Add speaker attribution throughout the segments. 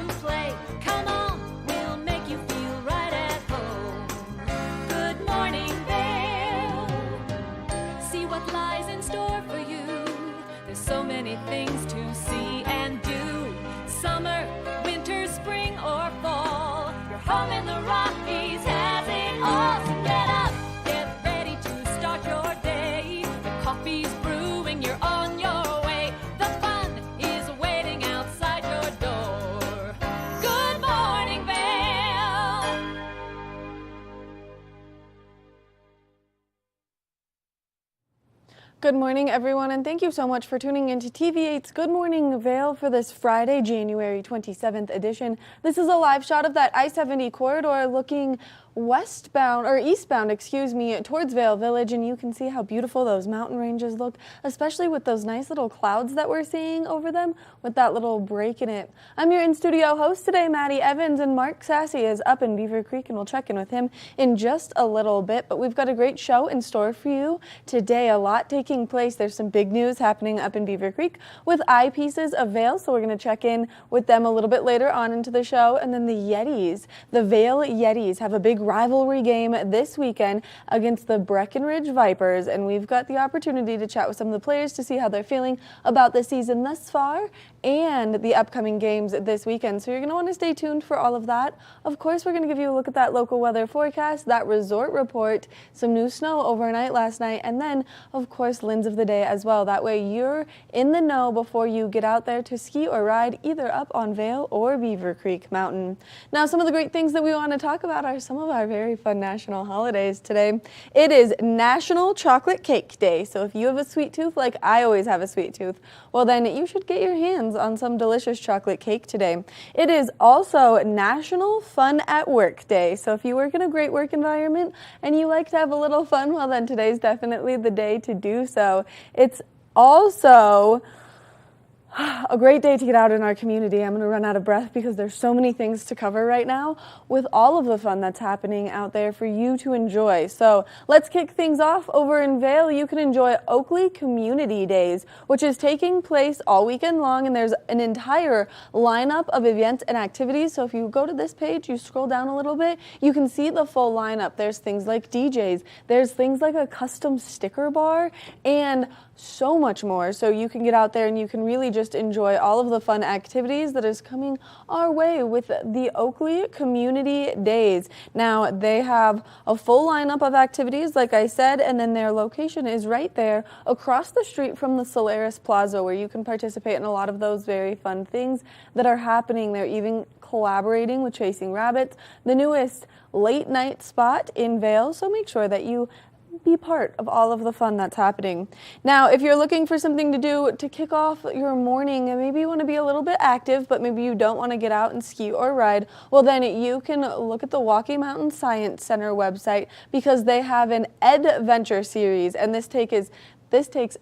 Speaker 1: and play. Come on, we'll make you feel right at home. Good morning, Vail. See what lies in store for you. There's so many things to see and do. Summer, winter, spring, or fall. Your home in the Rockies has it all. So get up, get ready to start your day. The coffee's brewing, you're on your way. The fun is waiting outside your door. Good morning, Vail.
Speaker 2: Good morning, everyone, and thank you so much for tuning in to TV8's Good Morning Vail for this Friday, January 27th edition. This is a live shot of that I-70 corridor looking westbound, or eastbound, excuse me, towards Vail Village, and you can see how beautiful those mountain ranges look, especially with those nice little clouds that we're seeing over them with that little break in it. I'm your in-studio host today, Maddie Evans, and Mark Sassy is up in Beaver Creek, and we'll check in with him in just a little bit, but we've got a great show in store for you today. A lot taking place. There's some big news happening up in Beaver Creek with Eyepieces of Vail, so we're going to check in with them a little bit later on into the show. And then the Yetis, the Vail Yetis, have a big rivalry game this weekend against the Breckenridge Vipers, and we've got the opportunity to chat with some of the players to see how they're feeling about the season thus far and the upcoming games this weekend. So you're going to want to stay tuned for all of that. Of course, we're going to give you a look at that local weather forecast, that resort report, some new snow overnight last night, and then, of course, Linds of the Day as well. That way you're in the know before you get out there to ski or ride either up on Vail or Beaver Creek Mountain. Now, some of the great things that we want to talk about are some of our very fun national holidays today. It is National Chocolate Cake Day, so if you have a sweet tooth like I always have a sweet tooth, well then you should get your hands on some delicious chocolate cake today. It is also National Fun at Work Day, so if you work in a great work environment and you like to have a little fun, well then today's definitely the day to do so. It's also a great day to get out in our community. I'm going to run out of breath because there's so many things to cover right now with all of the fun that's happening out there for you to enjoy. So let's kick things off over in Vail. You can enjoy Oakley Community Days, which is taking place all weekend long, and there's an entire lineup of events and activities. So if you go to this page, you scroll down a little bit, you can see the full lineup. There's things like DJs, there's things like a custom sticker bar, and so much more. So you can get out there and you can really just enjoy all of the fun activities that is coming our way with the Oakley Community Days. Now, they have a full lineup of activities, like I said, and then their location is right there across the street from the Solaris Plaza, where you can participate in a lot of those very fun things that are happening. They're even collaborating with Chasing Rabbits, the newest late night spot in Vail, so make sure that you be part of all of the fun that's happening. Now, if you're looking for something to do to kick off your morning and maybe you want to be a little bit active, but maybe you don't want to get out and ski or ride, well then you can look at the Walkie Mountain Science Center website, because they have an Adventure series, and this takes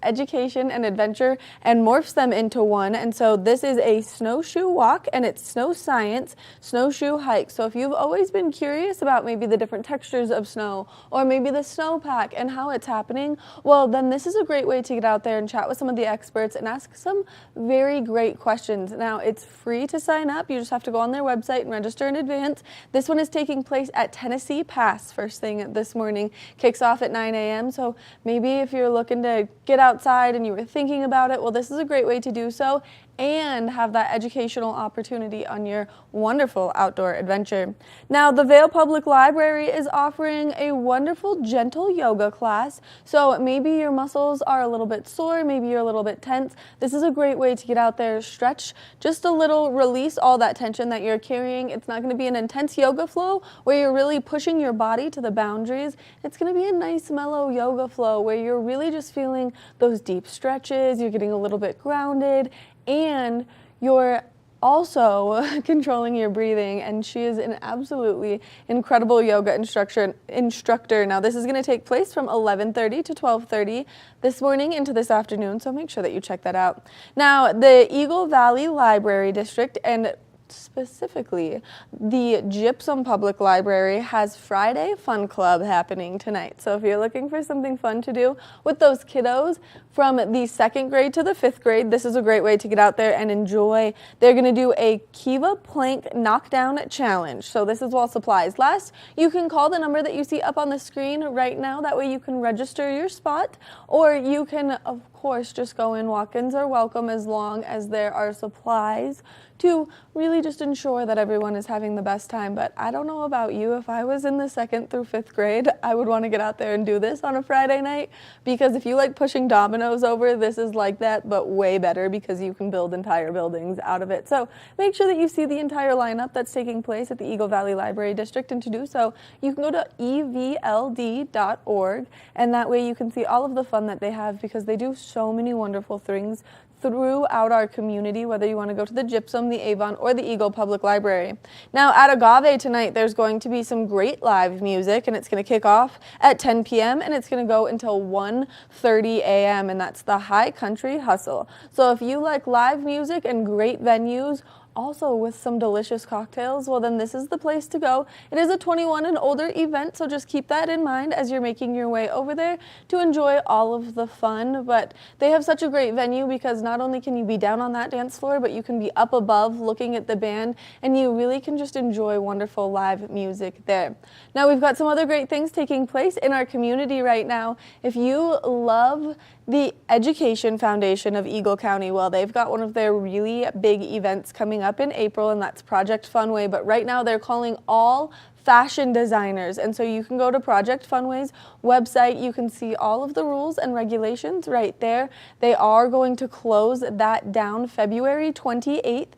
Speaker 2: education and adventure and morphs them into one. And so this is a snowshoe walk, and it's snow science, snowshoe hike. So if you've always been curious about maybe the different textures of snow, or maybe the snowpack and how it's happening, well then this is a great way to get out there and chat with some of the experts and ask some very great questions. Now, it's free to sign up. You just have to go on their website and register in advance. This one is taking place at Tennessee Pass first thing this morning. Kicks off at 9 a.m. So maybe if you're looking to get outside and you were thinking about it, well, this is a great way to do so and have that educational opportunity on your wonderful outdoor adventure. Now, the Vail Public Library is offering a wonderful gentle yoga class. So maybe your muscles are a little bit sore, maybe you're a little bit tense. This is a great way to get out there, stretch just a little, release all that tension that you're carrying. It's not going to be an intense yoga flow where you're really pushing your body to the boundaries. It's going to be a nice mellow yoga flow where you're really just feeling those deep stretches, you're getting a little bit grounded, and you're also controlling your breathing. And she is an absolutely incredible yoga instructor. Now, this is going to take place from 11:30 to 12:30 this morning into this afternoon, so make sure that you check that out. Now, the Eagle Valley Library District and specifically, the Gypsum Public Library has Friday Fun Club happening tonight. So if you're looking for something fun to do with those kiddos from the 2nd grade to the 5th grade, this is a great way to get out there and enjoy. They're going to do a Kiva Plank Knockdown Challenge. So this is while supplies last. You can call the number that you see up on the screen right now. That way you can register your spot, or you can, of course, just go in. Walk-ins are welcome as long as there are supplies to really just ensure that everyone is having the best time. But I don't know about you, if I was in the 2nd through 5th grade, I would want to get out there and do this on a Friday night, because if you like pushing dominoes over, this is like that, but way better, because you can build entire buildings out of it. So make sure that you see the entire lineup that's taking place at the Eagle Valley Library District, and to do so, you can go to evld.org, and that way you can see all of the fun that they have, because they do so many wonderful things throughout our community, whether you want to go to the Gypsum, the Avon, or the Eagle Public Library. Now at Agave tonight, there's going to be some great live music, and it's going to kick off at 10 p.m. and it's going to go until 1:30 a.m. and that's the High Country Hustle. So if you like live music and great venues, also with some delicious cocktails, well then this is the place to go. It is a 21 and older event, so just keep that in mind as you're making your way over there to enjoy all of the fun. But they have such a great venue, because not only can you be down on that dance floor, but you can be up above looking at the band, and you really can just enjoy wonderful live music there. Now we've got some other great things taking place in our community right now. If you love the Education Foundation of Eagle County, well, they've got one of their really big events coming up in April, and that's Project Funway. But right now they're calling all fashion designers, and so you can go to Project Funway's website. You can see all of the rules and regulations right there. They are going to close that down February 28th.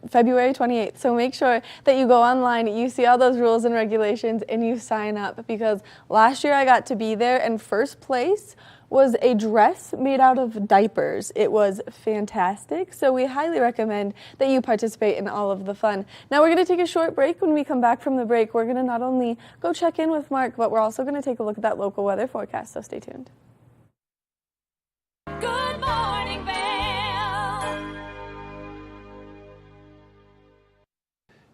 Speaker 2: February 28th. So make sure that you go online, you see all those rules and regulations, and you sign up, because last year I got to be there, and first place was a dress made out of diapers. It was fantastic, so we highly recommend that you participate in all of the fun. Now we're going to take a short break. When we come back from the break, we're going to not only go check in with Mark, but we're also going to take a look at that local weather forecast, so stay tuned.
Speaker 1: Good morning, Vail.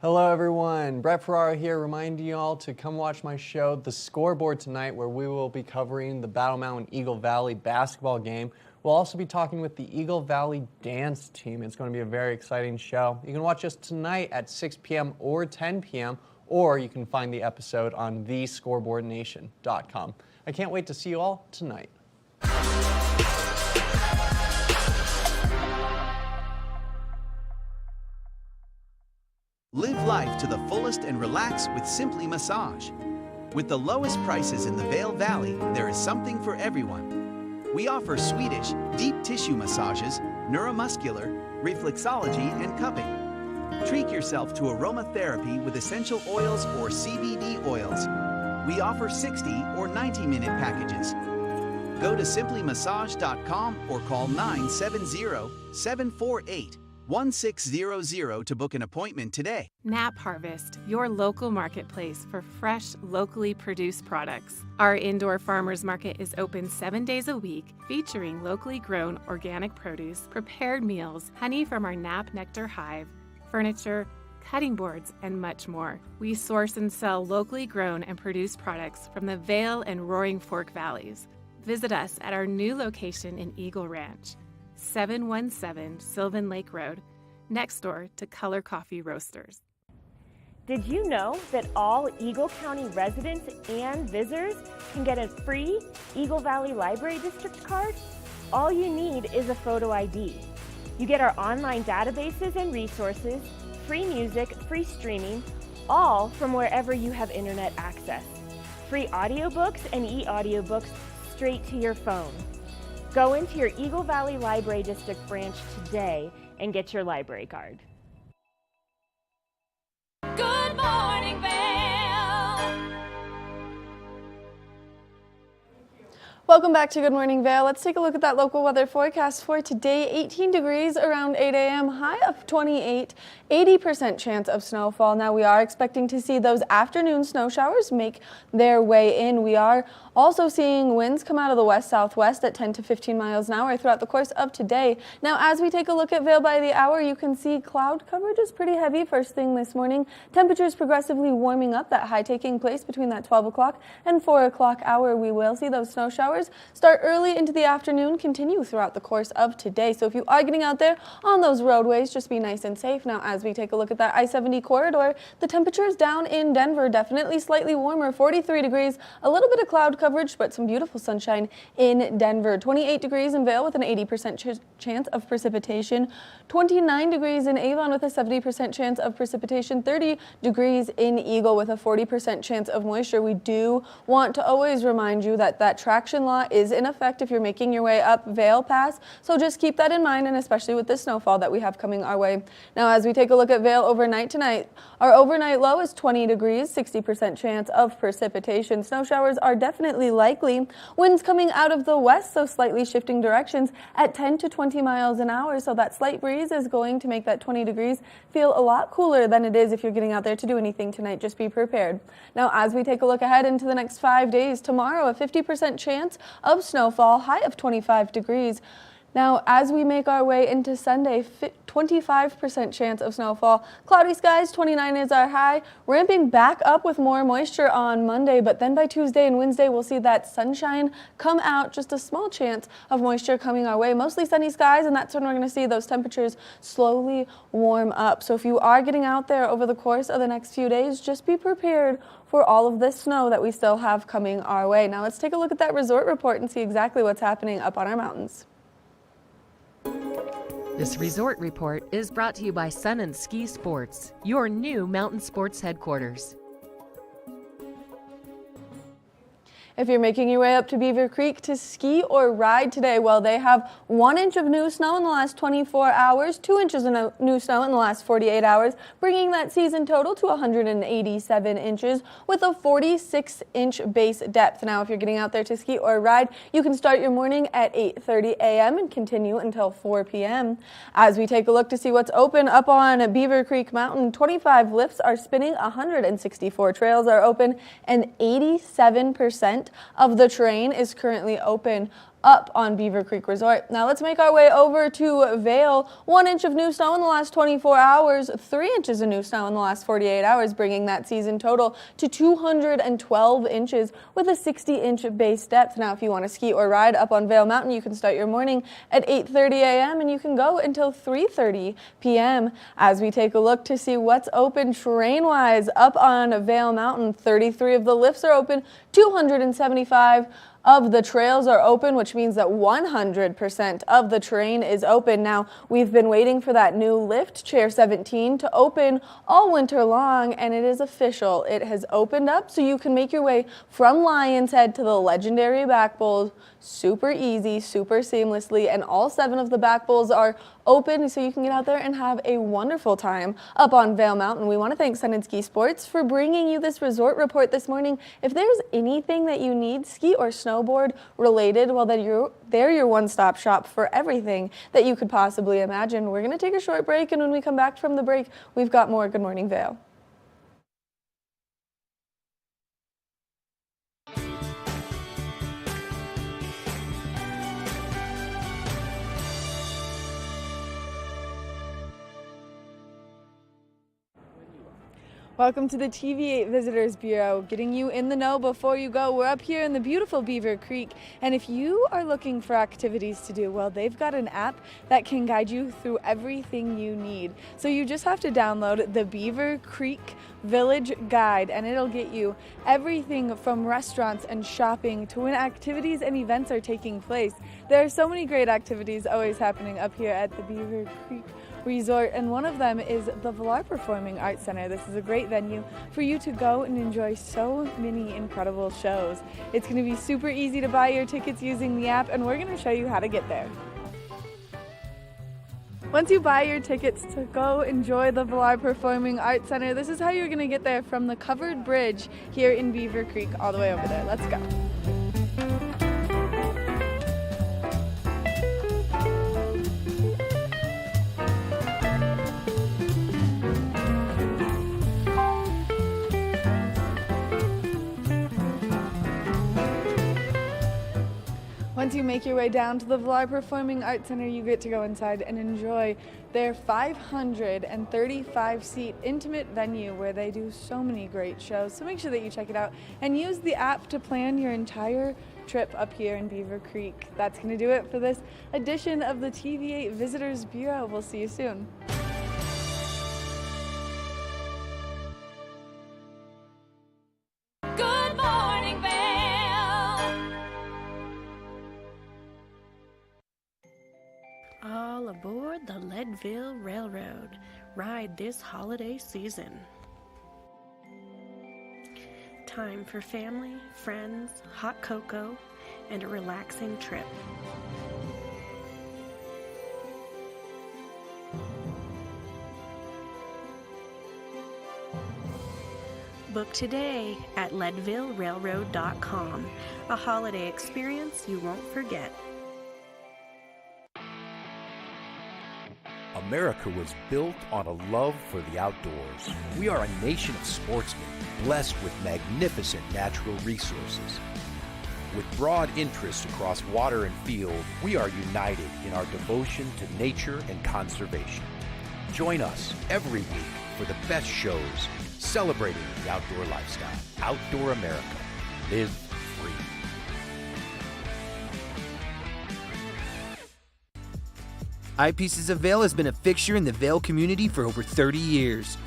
Speaker 3: Hello everyone, Brett Ferraro here, reminding you all to come watch my show, The Scoreboard, tonight, where we will be covering the Battle Mountain Eagle Valley basketball game. We'll also be talking with the Eagle Valley dance team. It's going to be a very exciting show. You can watch us tonight at 6 p.m. or 10 p.m., or you can find the episode on thescoreboardnation.com. I can't wait to see you all tonight.
Speaker 4: Live life to the fullest and relax with Simply Massage. With the lowest prices in the Vail Valley, there is something for everyone. We offer Swedish, deep tissue massages, neuromuscular, reflexology, and cupping. Treat yourself to aromatherapy with essential oils or CBD oils. We offer 60 or 90-minute packages. Go to simplymassage.com or call 970-748-1600 to book an appointment today.
Speaker 5: Nap Harvest, your local marketplace for fresh, locally produced products. Our indoor farmers market is open 7 days a week, featuring locally grown organic produce, prepared meals, honey from our Nap Nectar hive, furniture, cutting boards, and much more. We source and sell locally grown and produced products from the Vail and Roaring Fork Valleys. Visit us at our new location in Eagle Ranch, 717 Sylvan Lake Road, next door to Color Coffee Roasters.
Speaker 6: Did you know that all Eagle County residents and visitors can get a free Eagle Valley Library District card? All you need is a photo ID. You get our online databases and resources, free music, free streaming, all from wherever you have internet access. Free audiobooks and e-audiobooks straight to your phone. Go into your Eagle Valley Library District branch today and get your library card.
Speaker 1: Good morning, Vail.
Speaker 2: Welcome back to Good Morning Vail. Let's take a look at that local weather forecast for today. 18 degrees around 8 a.m., high of 28, 80% chance of snowfall. Now we are expecting to see those afternoon snow showers make their way in. We are also seeing winds come out of the west-southwest at 10 to 15 miles an hour throughout the course of today. Now as we take a look at Vail by the hour, you can see cloud coverage is pretty heavy first thing this morning. Temperatures progressively warming up, that high taking place between that 12 o'clock and 4 o'clock hour. We will see those snow showers start early into the afternoon, continue throughout the course of today. So if you are getting out there on those roadways, just be nice and safe. Now as we take a look at that I-70 corridor, the temperatures down in Denver definitely slightly warmer, 43 degrees, a little bit of cloud coverage, but some beautiful sunshine in Denver. 28 degrees in Vail with an 80% chance of precipitation, 29 degrees in Avon with a 70% chance of precipitation, 30 degrees in Eagle with a 40% chance of moisture. We do want to always remind you that that traction law is in effect if you're making your way up Vail Pass, so just keep that in mind, and especially with this snowfall that we have coming our way. Now as we take a look at Vail overnight tonight, our overnight low is 20 degrees, 60% chance of precipitation. Snow showers are definitely likely. Winds coming out of the west, so slightly shifting directions at 10 to 20 miles an hour, so that slight breeze is going to make that 20 degrees feel a lot cooler than it is if you're getting out there to do anything tonight. Just be prepared. Now as we take a look ahead into the next 5 days, tomorrow a 50% chance of snowfall, high of 25 degrees. Now, as we make our way into Sunday, 25% chance of snowfall. Cloudy skies, 29 is our high. Ramping back up with more moisture on Monday, but then by Tuesday and Wednesday, we'll see that sunshine come out. Just a small chance of moisture coming our way. Mostly sunny skies, and that's when we're going to see those temperatures slowly warm up. So if you are getting out there over the course of the next few days, just be prepared for all of this snow that we still have coming our way. Now, let's take a look at that resort report and see exactly what's happening up on our mountains.
Speaker 7: This resort report is brought to you by Sun and Ski Sports, your new mountain sports headquarters.
Speaker 2: If you're making your way up to Beaver Creek to ski or ride today, well, they have 1 inch of new snow in the last 24 hours, 2 inches of new snow in the last 48 hours, bringing that season total to 187 inches with a 46-inch base depth. Now, if you're getting out there to ski or ride, you can start your morning at 8:30 a.m. and continue until 4 p.m. As we take a look to see what's open up on Beaver Creek Mountain, 25 lifts are spinning, 164 trails are open, and 87% of the terrain is currently open up on Beaver Creek Resort. Now let's make our way over to Vail. 1 inch of new snow in the last 24 hours, 3 inches of new snow in the last 48 hours, bringing that season total to 212 inches with a 60-inch base depth. Now if you want to ski or ride up on Vail Mountain, you can start your morning at 8:30 a.m. and you can go until 3:30 p.m. As we take a look to see what's open terrain-wise up on Vail Mountain, 33 of the lifts are open, 275 of the trails are open, which means that 100% of the terrain is open. Now, we've been waiting for that new lift, Chair 17, to open all winter long, and it is official. It has opened up, so you can make your way from Lion's Head to the legendary back bowls super easy, super seamlessly, and all 7 of the back bowls are open, so you can get out there and have a wonderful time up on Vail Mountain. We want to thank Sun and Ski Sports for bringing you this resort report this morning. If there's anything that you need ski or snowboard related, well, then they're your one-stop shop for everything that you could possibly imagine. We're going to take a short break, and when we come back from the break, we've got more Good Morning Vail. Welcome to the TV8 Visitors Bureau, getting you in the know before you go. We're up here in the beautiful Beaver Creek, and if you are looking for activities to do, well, they've got an app that can guide you through everything you need. So you just have to download the Beaver Creek Village Guide, and it'll get you everything from restaurants and shopping to when activities and events are taking place. There are so many great activities always happening up here at the Beaver Creek Resort, and one of them is the Vail Performing Arts Center. This is a great venue for you to go and enjoy so many incredible shows. It's going to be super easy to buy your tickets using the app, and we're going to show you how to get there. Once you buy your tickets to go enjoy the Vail Performing Arts Center, this is how you're going to get there from the covered bridge here in Beaver Creek all the way over there. Let's go. Once you make your way down to the Vail Performing Arts Center, you get to go inside and enjoy their 535-seat intimate venue where they do so many great shows. So make sure that you check it out and use the app to plan your entire trip up here in Beaver Creek. That's going to do it for this edition of the TV8 Visitors Bureau. We'll see you soon.
Speaker 1: Good morning, Vail.
Speaker 8: All aboard the Leadville Railroad. Ride this holiday season. Time for family, friends, hot cocoa, and a relaxing trip. Book today at leadvillerailroad.com. A holiday experience you won't forget.
Speaker 9: America was built on a love for the outdoors. We are a nation of sportsmen, blessed with magnificent natural resources. With broad interests across water and field, we are united in our devotion to nature and conservation. Join us every week for the best shows celebrating the outdoor lifestyle. Outdoor America. Live free.
Speaker 10: Eyepieces of Vail has been a fixture in the Vail community for over 30 years.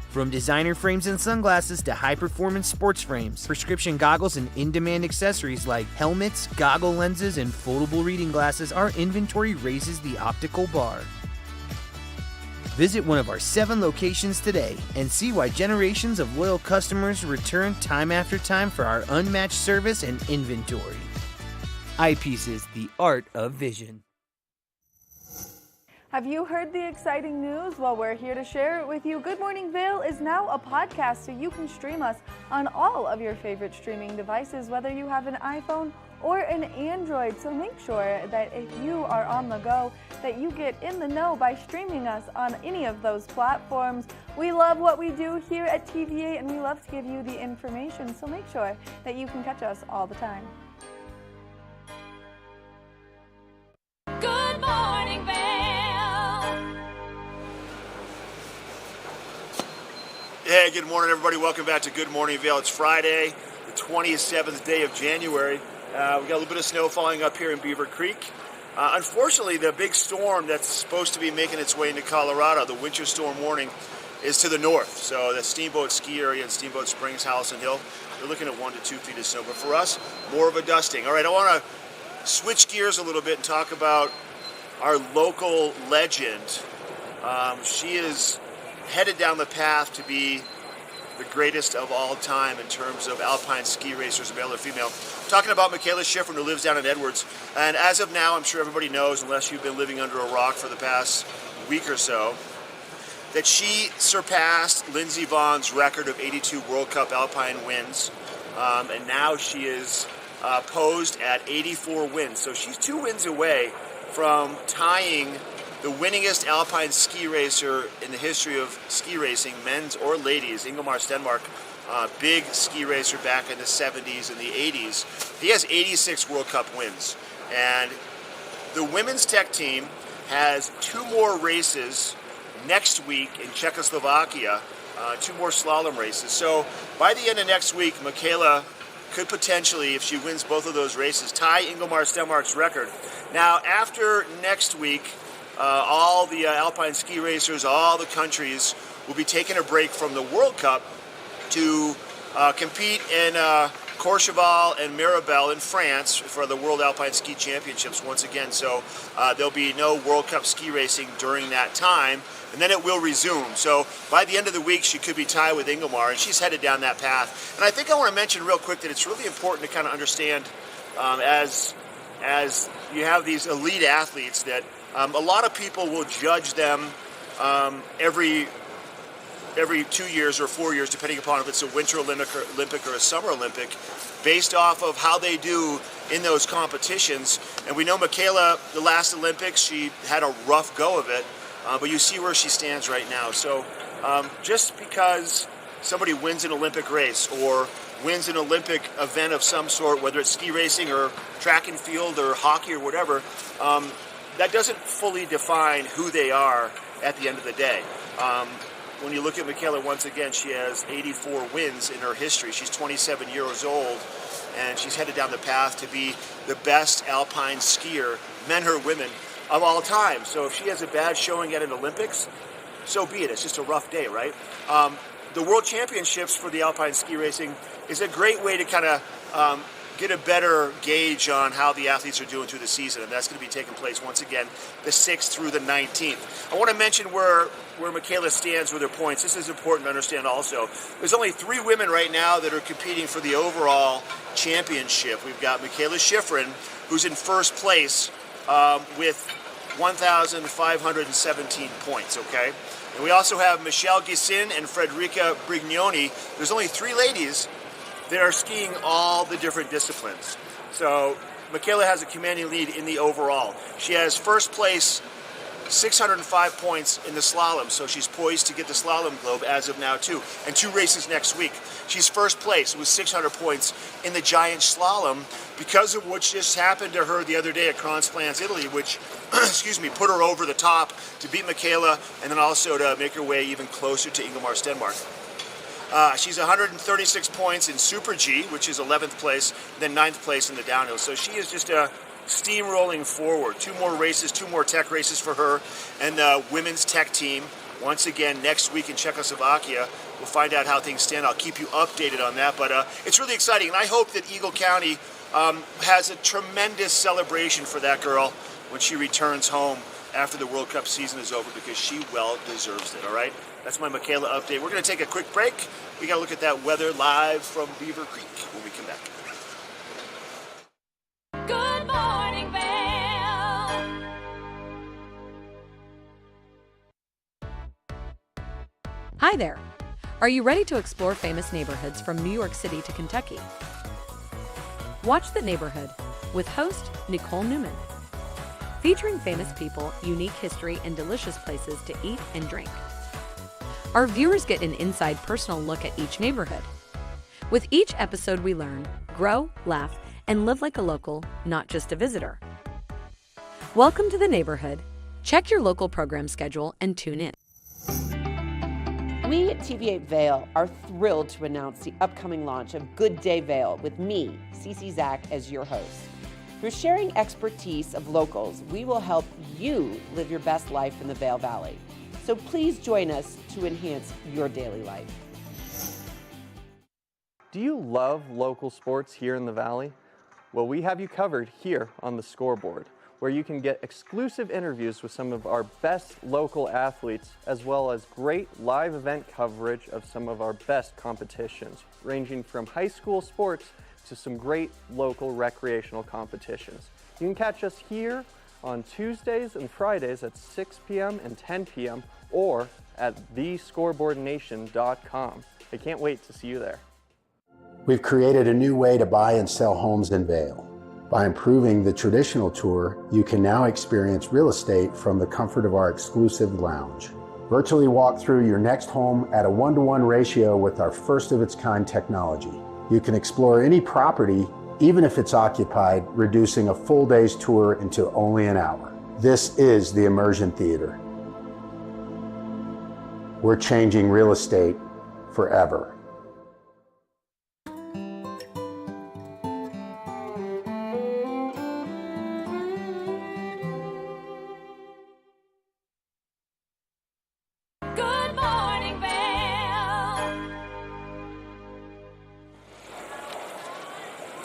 Speaker 10: From designer frames and sunglasses to high-performance sports frames, prescription goggles, and in-demand accessories like helmets, goggle lenses, and foldable reading glasses, our inventory raises the optical bar. Visit one of our 7 locations today and see why generations of loyal customers return time after time for our unmatched service and inventory. Eyepieces, the art of vision.
Speaker 2: Have you heard the exciting news? Well, we're here to share it with you. Good Morning Vail is now a podcast, so you can stream us on all of your favorite streaming devices, whether you have an iPhone or an Android. So make sure that if you are on the go, that you get in the know by streaming us on any of those platforms. We love what we do here at TVA, and we love to give you the information, so make sure that you can catch us all the time.
Speaker 1: Good morning, Vail.
Speaker 11: Hey, good morning, everybody. Welcome back to Good Morning Vail. It's Friday, the 27th day of January. We got a little bit of snow falling up here in Beaver Creek. Unfortunately, the big storm that's supposed to be making its way into Colorado, the winter storm warning, is to the north. So the Steamboat Ski area and Steamboat Springs, Hallison Hill, they're looking at 1 to 2 feet of snow. But for us, more of a dusting. All right, I want to switch gears a little bit and talk about our local legend. She is headed down the path to be the greatest of all time in terms of alpine ski racers, male or female. I'm talking about Michaela Schifrin, who lives down in Edwards. And as of now, I'm sure everybody knows, unless you've been living under a rock for the past week or so, that she surpassed Lindsey Vohn's record of 82 World Cup alpine wins. And now she is posed at 84 wins. So she's 2 wins away from tying the winningest alpine ski racer in the history of ski racing, men's or ladies, Ingemar Stenmark, big ski racer back in the 70s and the 80s. He has 86 World Cup wins. And the women's tech team has 2 more races next week in Czechoslovakia, 2 more slalom races. So by the end of next week, Michaela could potentially, if she wins both of those races, tie Ingemar Stenmark's record. Now, after next week, all the alpine ski racers, all the countries will be taking a break from the World Cup to compete in Courchevel and Mirabel in France for the World Alpine Ski Championships once again. So there'll be no World Cup ski racing during that time, and then it will resume. So by the end of the week, she could be tied with Ingemar, and she's headed down that path. And I think I want to mention real quick that it's really important to kind of understand as you have these elite athletes that a lot of people will judge them every 2 years or 4 years, depending upon if it's a Winter Olympic or a Summer Olympic, based off of how they do in those competitions. And we know Michaela, the last Olympics, she had a rough go of it, but you see where she stands right now. So just because somebody wins an Olympic race or wins an Olympic event of some sort, whether it's ski racing or track and field or hockey or whatever, that doesn't fully define who they are at the end of the day. When you look at Michaela, once again, she has 84 wins in her history. She's 27 years old, and she's headed down the path to be the best alpine skier, men or women, of all time. So if she has a bad showing at an Olympics, so be it. It's just a rough day, right? The World Championships for the alpine ski racing is a great way to kind of get a better gauge on how the athletes are doing through the season, and that's going to be taking place once again the 6th through the 19th. I want to mention where Michaela stands with her points. This is important to understand also. There's only 3 women right now that are competing for the overall championship. We've got Michaela Schifrin, who's in first place with 1,517 points, okay? And we also have Michelle Gissin and Frederica Brignoni. There's only 3 ladies that are skiing all the different disciplines. So Michaela has a commanding lead in the overall. She has first place, 605 points in the slalom, so she's poised to get the slalom globe as of now too, and 2 races next week. She's first place with 600 points in the giant slalom because of what just happened to her the other day at Kronsplanz, Italy, which put her over the top to beat Michaela and then also to make her way even closer to Ingemar Stenmark. She's 136 points in Super G, which is 11th place, then 9th place in the downhill. So she is just steamrolling forward. 2 more races, 2 more tech races for her and the women's tech team. Once again, next week in Czechoslovakia, we'll find out how things stand. I'll keep you updated on that. But it's really exciting, and I hope that Eagle County has a tremendous celebration for that girl when she returns home after the World Cup season is over, because she well deserves it, all right? That's my Michaela update. We're going to take a quick break. We got to look at that weather live from Beaver Creek when we come back.
Speaker 1: Good morning, Vail.
Speaker 7: Hi there. Are you ready to explore famous neighborhoods from New York City to Kentucky? Watch The Neighborhood with host Nicole Newman. Featuring famous people, unique history, and delicious places to eat and drink. Our viewers get an inside personal look at each neighborhood. With each episode we learn, grow, laugh, and live like a local, not just a visitor. Welcome to The Neighborhood. Check your local program schedule and tune in.
Speaker 12: We at TV8 Vail are thrilled to announce the upcoming launch of Good Day Vail with me, Cece Zach, as your host. Through sharing expertise of locals, we will help you live your best life in the Vail Valley. So please join us to enhance your daily life.
Speaker 3: Do you love local sports here in the Valley? Well, we have you covered here on the Scoreboard, where you can get exclusive interviews with some of our best local athletes, as well as great live event coverage of some of our best competitions, ranging from high school sports to some great local recreational competitions. You can catch us here on Tuesdays and Fridays at 6 p.m. and 10 p.m. or at thescoreboardnation.com. I can't wait to see you there.
Speaker 13: We've created a new way to buy and sell homes in Vail. By improving the traditional tour, you can now experience real estate from the comfort of our exclusive lounge. Virtually walk through your next home at a 1-to-1 ratio with our first-of-its-kind technology. You can explore any property, even if it's occupied, reducing a full day's tour into only an hour. This is the Immersion Theater. We're changing real estate forever.
Speaker 1: Good morning, Vail.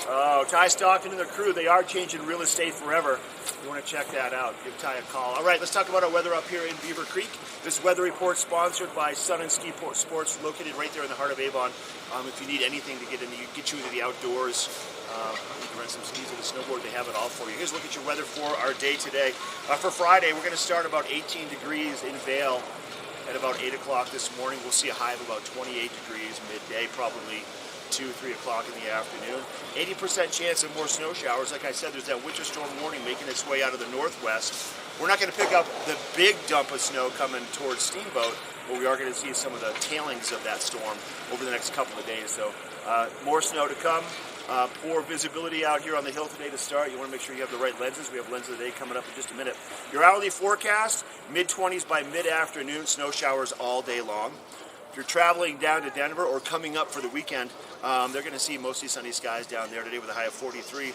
Speaker 11: Oh, Ty Stockton and the crew, they are changing real estate forever. You want to check that out, give Ty a call. All right, let's talk about our weather up here in Beaver Creek. This weather report sponsored by Sun and Ski Sports, located right there in the heart of Avon. If you need anything to get you into the outdoors, you can rent some skis or a snowboard, they have it all for you. Here's a look at your weather for our day today. For Friday, we're going to start about 18 degrees in Vail at about 8 o'clock this morning. We'll see a high of about 28 degrees midday, probably 2-3 o'clock in the afternoon. 80% chance of more snow showers. Like I said, there's that winter storm warning making its way out of the northwest. We're not going to pick up the big dump of snow coming towards Steamboat, but we are going to see some of the tailings of that storm over the next couple of days. So More snow to come. Poor visibility out here on the hill today to start. You want to make sure you have the right lenses. We have lens of the day coming up in just a minute. Your hourly forecast, mid-20s by mid-afternoon, snow showers all day long. If you're traveling down to Denver or coming up for the weekend, they're going to see mostly sunny skies down there today with a high of 43.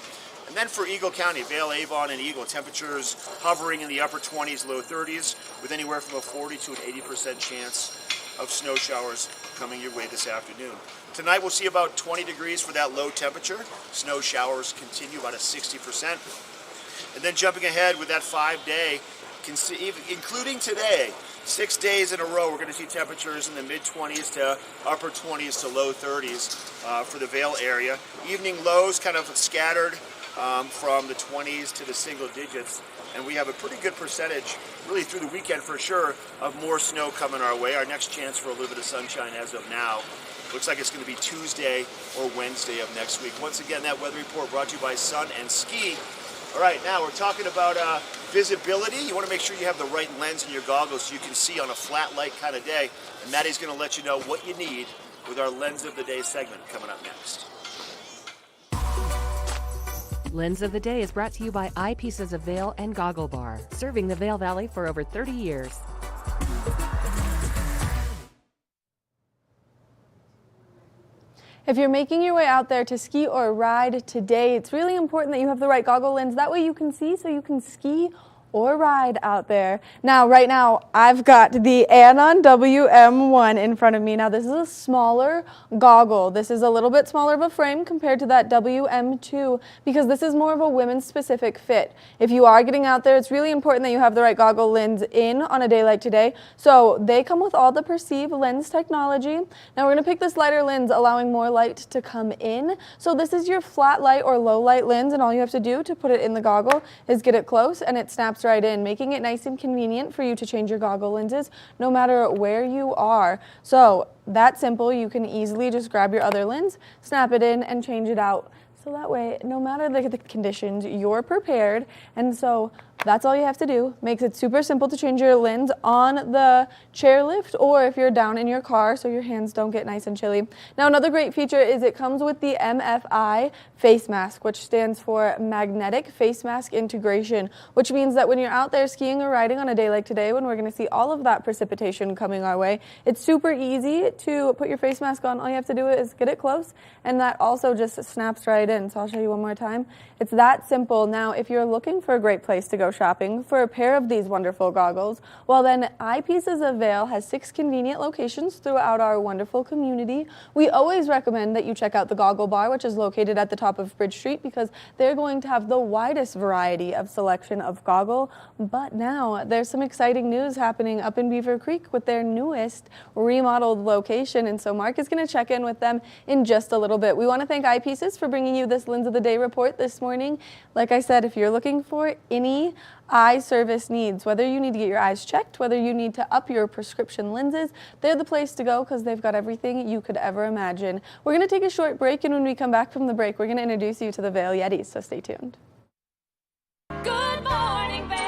Speaker 11: And then for Eagle County, Vail, Avon, and Eagle, temperatures hovering in the upper 20s, low 30s, with anywhere from a 40 to an 80% chance of snow showers coming your way this afternoon. Tonight we'll see about 20 degrees for that low temperature. Snow showers continue about a 60%. And then jumping ahead with that 5-day, including today, 6 days in a row, we're going to see temperatures in the mid-20s to upper 20s to low 30s for the Vail area. Evening lows kind of scattered from the 20s to the single digits. And we have a pretty good percentage, really through the weekend for sure, of more snow coming our way. Our next chance for a little bit of sunshine as of now looks like it's going to be Tuesday or Wednesday of next week. Once again, that weather report brought to you by Sun and Ski. All right, now we're talking about visibility. You want to make sure you have the right lens in your goggles so you can see on a flat light kind of day. And Maddie's going to let you know what you need with our Lens of the Day segment coming up next.
Speaker 7: Lens of the Day is brought to you by Eyepieces of Vail and Goggle Bar, serving the Vail Valley for over 30 years.
Speaker 2: If you're making your way out there to ski or ride today, it's really important that you have the right goggle lens. That way you can see so you can ski or ride out there. Now, right now, I've got the Anon WM1 in front of me. Now, this is a smaller goggle. This is a little bit smaller of a frame compared to that WM2 because this is more of a women's-specific fit. If you are getting out there, it's really important that you have the right goggle lens in on a day like today. So they come with all the Perceive lens technology. Now, we're going to pick this lighter lens, allowing more light to come in. So this is your flat light or low light lens, and all you have to do to put it in the goggle is get it close, and it snaps right in, making it nice and convenient for you to change your goggle lenses no matter where you are. So that simple, you can easily just grab your other lens, snap it in, and change it out. So that way, no matter the conditions, you're prepared. And so that's all you have to do. Makes it super simple to change your lens on the chairlift or if you're down in your car so your hands don't get nice and chilly. Now, another great feature is it comes with the MFI face mask, which stands for Magnetic Face Mask Integration, which means that when you're out there skiing or riding on a day like today, when we're going to see all of that precipitation coming our way, it's super easy to put your face mask on. All you have to do is get it close, and that also just snaps right in. So I'll show you one more time. It's that simple. Now, if you're looking for a great place to go shopping for a pair of these wonderful goggles, well then Eyepieces of Vail has 6 convenient locations throughout our wonderful community. We always recommend that you check out the Goggle Bar, which is located at the top of Bridge Street, because they're going to have the widest variety of selection of goggle. But now there's some exciting news happening up in Beaver Creek with their newest remodeled location, and so Mark is going to check in with them in just a little bit. We want to thank Eyepieces for bringing you this Lens of the Day report this morning. Like I said, if you're looking for any eye service needs, whether you need to get your eyes checked, whether you need to up your prescription lenses, they're the place to go because they've got everything you could ever imagine. We're going to take a short break, and when we come back from the break, we're going to introduce you to the Vail Yetis, so stay tuned.
Speaker 1: Good morning, Vail.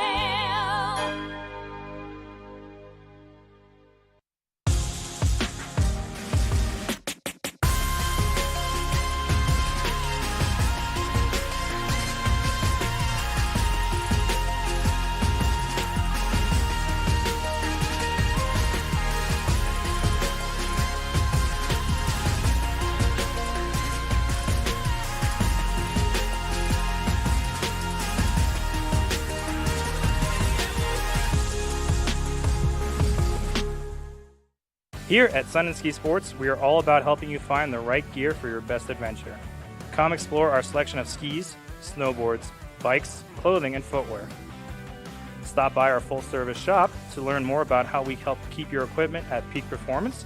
Speaker 14: Here at Sun and Ski Sports, we are all about helping you find the right gear for your best adventure. Come explore our selection of skis, snowboards, bikes, clothing, and footwear. Stop by our full-service shop to learn more about how we help keep your equipment at peak performance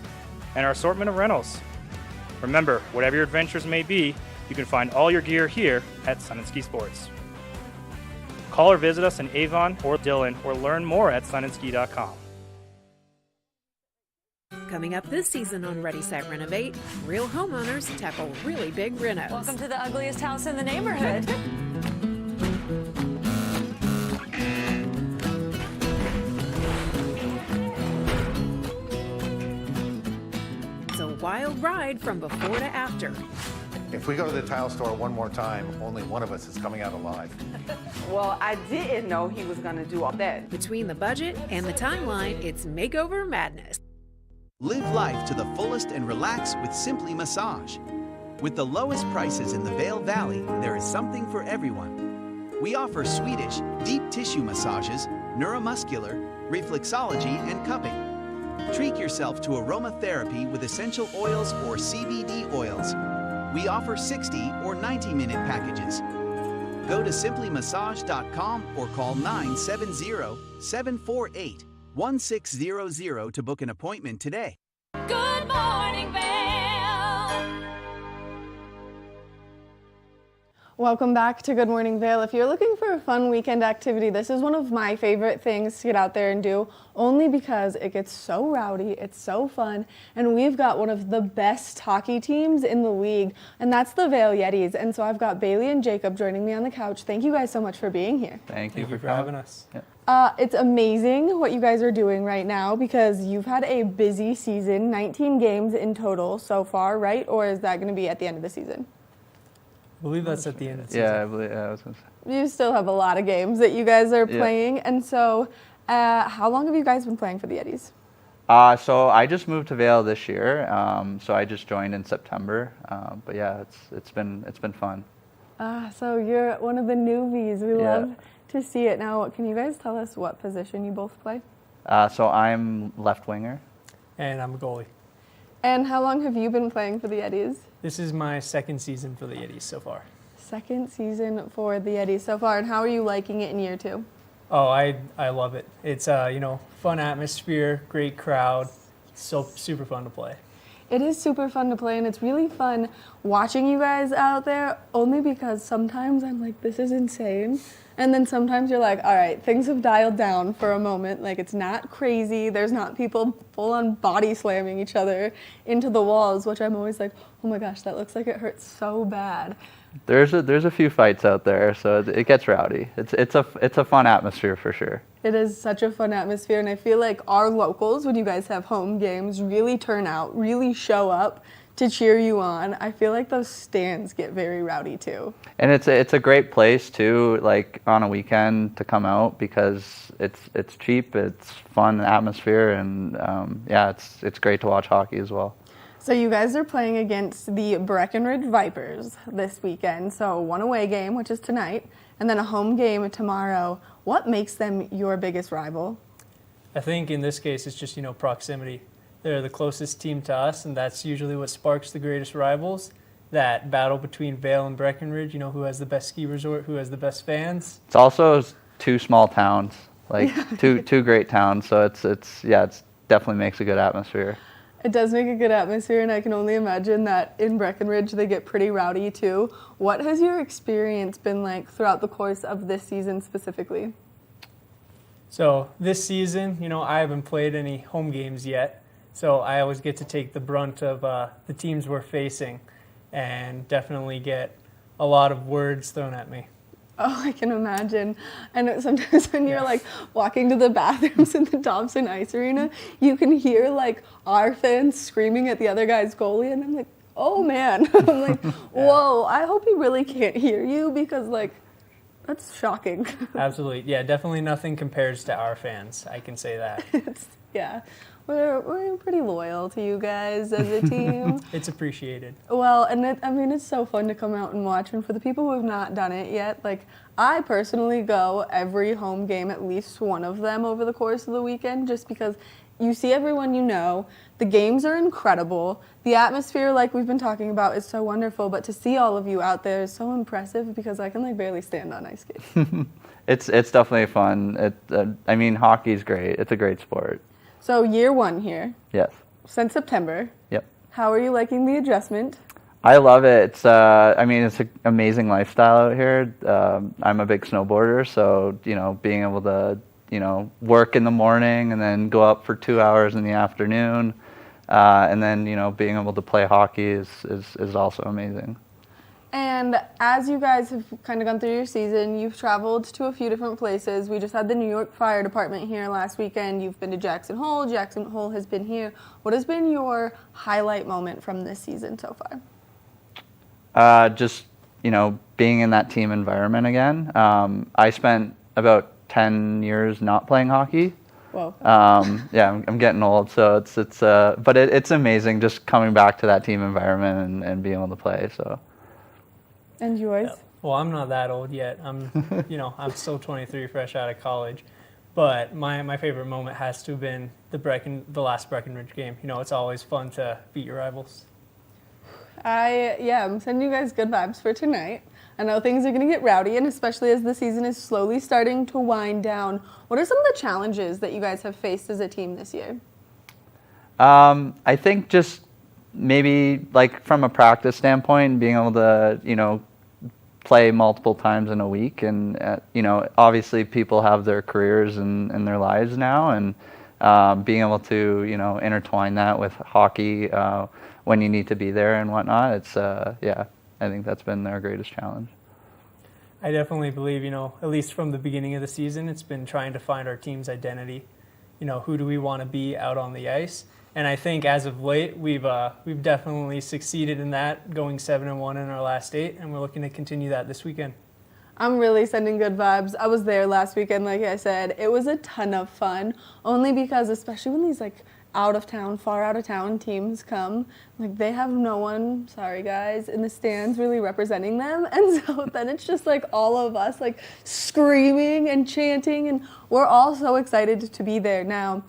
Speaker 14: and our assortment of rentals. Remember, whatever your adventures may be, you can find all your gear here at Sun and Ski Sports. Call or visit us in Avon or Dillon or learn more at sunandski.com.
Speaker 7: Coming up this season on Ready, Set, Renovate, real homeowners tackle really big renos.
Speaker 1: Welcome to the ugliest house in the neighborhood.
Speaker 7: So wild ride from before to after.
Speaker 15: If we go to the tile store one more time, only one of us is coming out alive.
Speaker 12: Well, I didn't know he was going to do all that.
Speaker 7: Between the budget and the timeline, it's makeover madness.
Speaker 4: Live life to the fullest and relax with Simply Massage. With the lowest prices in the Vail Valley, there is something for everyone. We offer Swedish, deep tissue massages, neuromuscular, reflexology, and cupping. Treat yourself to aromatherapy with essential oils or CBD oils. We offer 60 or 90-minute packages. Go to simplymassage.com or call 970-748-1600 to book an appointment today.
Speaker 1: Good morning, Vail.
Speaker 2: Welcome back to Good Morning Vail. If you're looking for a fun weekend activity, this is one of my favorite things to get out there and do, only because it gets so rowdy, it's so fun, and we've got one of the best hockey teams in the league, and that's the Vail Yetis. And so I've got Bailey and Jacob joining me on the couch. Thank you guys so much for being here.
Speaker 16: Thank you for having us. Yep.
Speaker 2: It's amazing what you guys are doing right now because you've had a busy season, 19 games in total so far, right? Or is that going to be at the end of the season?
Speaker 16: I believe that's at the end of the season.
Speaker 17: Yeah, I was going to say.
Speaker 2: You still have a lot of games that you guys are playing. And so how long have you guys been playing for the Yetis?
Speaker 17: So I just moved to Vail this year. So I just joined in September. But yeah, it's been fun.
Speaker 2: So you're one of the newbies. We love to see it. Now, can you guys tell us what position you both play?
Speaker 17: So I'm left winger.
Speaker 16: And I'm a goalie.
Speaker 2: And how long have you been playing for the Yetis?
Speaker 16: This is my second season for the Yetis so far.
Speaker 2: Second season for the Yetis so far. And how are you liking it in year two?
Speaker 16: Oh, I love it. It's fun atmosphere, great crowd, so super fun to play.
Speaker 2: It is super fun to play, and it's really fun watching you guys out there, only because sometimes I'm like, this is insane. And then sometimes you're like, all right, things have dialed down for a moment. Like, it's not crazy. There's not people full on body slamming each other into the walls, which I'm always like, oh my gosh, that looks like it hurts so bad.
Speaker 17: There's a few fights out there, so it gets rowdy. It's a fun atmosphere for sure.
Speaker 2: It is such a fun atmosphere, and I feel like our locals, when you guys have home games, really turn out, really show up to cheer you on. I feel like those stands get very rowdy too. And
Speaker 17: it's a great place too, like on a weekend to come out because it's cheap, it's fun atmosphere, and it's great to watch hockey as well.
Speaker 2: So you guys are playing against the Breckenridge Vipers this weekend. So one away game, which is tonight, and then a home game tomorrow. What makes them your biggest rival?
Speaker 16: I think in this case it's just, proximity. They're the closest team to us, and that's usually what sparks the greatest rivals. That battle between Vail and Breckenridge, who has the best ski resort, who has the best fans.
Speaker 17: It's also two small towns, two great towns, so it's definitely makes a good atmosphere.
Speaker 2: It does make a good atmosphere, and I can only imagine that in Breckenridge they get pretty rowdy too. What has your experience been like throughout the course of this season specifically?
Speaker 16: So this season, I haven't played any home games yet, so I always get to take the brunt of the teams we're facing and definitely get a lot of words thrown at me.
Speaker 2: Oh, I can imagine. And sometimes when you're walking to the bathrooms in the Dobson Ice Arena, you can hear our fans screaming at the other guy's goalie, and I'm like, oh man. I'm like, whoa, I hope he really can't hear you because that's shocking.
Speaker 16: Absolutely. Yeah, definitely nothing compares to our fans. I can say that.
Speaker 2: We're pretty loyal to you guys as a team.
Speaker 16: It's appreciated.
Speaker 2: Well, and it's so fun to come out and watch. And for the people who have not done it yet, I personally go every home game, at least one of them over the course of the weekend, just because you see everyone you know. The games are incredible. The atmosphere, like we've been talking about, is so wonderful. But to see all of you out there is so impressive because I can barely stand on ice skates.
Speaker 17: It's definitely fun. Hockey's great. It's a great sport.
Speaker 2: So year one here.
Speaker 17: Yes.
Speaker 2: Since September.
Speaker 17: Yep.
Speaker 2: How are you liking the adjustment?
Speaker 17: I love it. It's it's an amazing lifestyle out here. I'm a big snowboarder, so being able to work in the morning and then go up for 2 hours in the afternoon, and then being able to play hockey is also amazing.
Speaker 2: And as you guys have kind of gone through your season, you've traveled to a few different places. We just had the New York Fire Department here last weekend. You've been to Jackson Hole. Jackson Hole has been here. What has been your highlight moment from this season so far?
Speaker 17: Just, being in that team environment again. I spent about 10 years not playing hockey.
Speaker 2: Whoa.
Speaker 17: Yeah, I'm getting old, so but it's amazing just coming back to that team environment and being able to play. So.
Speaker 2: And yours?
Speaker 16: Yeah. Well, I'm not that old yet. I'm still 23, fresh out of college. But my favorite moment has to have been the last Breckenridge game. It's always fun to beat your rivals.
Speaker 2: I'm sending you guys good vibes for tonight. I know things are going to get rowdy, and especially as the season is slowly starting to wind down. What are some of the challenges that you guys have faced as a team this year?
Speaker 17: I think just maybe like from a practice standpoint, being able to, play multiple times in a week. And, obviously people have their careers and their lives now. And being able to, intertwine that with hockey when you need to be there and whatnot, it's, I think that's been our greatest challenge.
Speaker 16: I definitely believe, at least from the beginning of the season, it's been trying to find our team's identity. Who do we want to be out on the ice? And I think as of late, we've definitely succeeded in that, going 7-1 in our last 8, and we're looking to continue that this weekend.
Speaker 2: I'm really sending good vibes. I was there last weekend, like I said. It was a ton of fun, only because especially when these far out of town teams come, they have no one, sorry guys, in the stands really representing them. And so then it's just all of us screaming and chanting, and we're all so excited to be there. Now,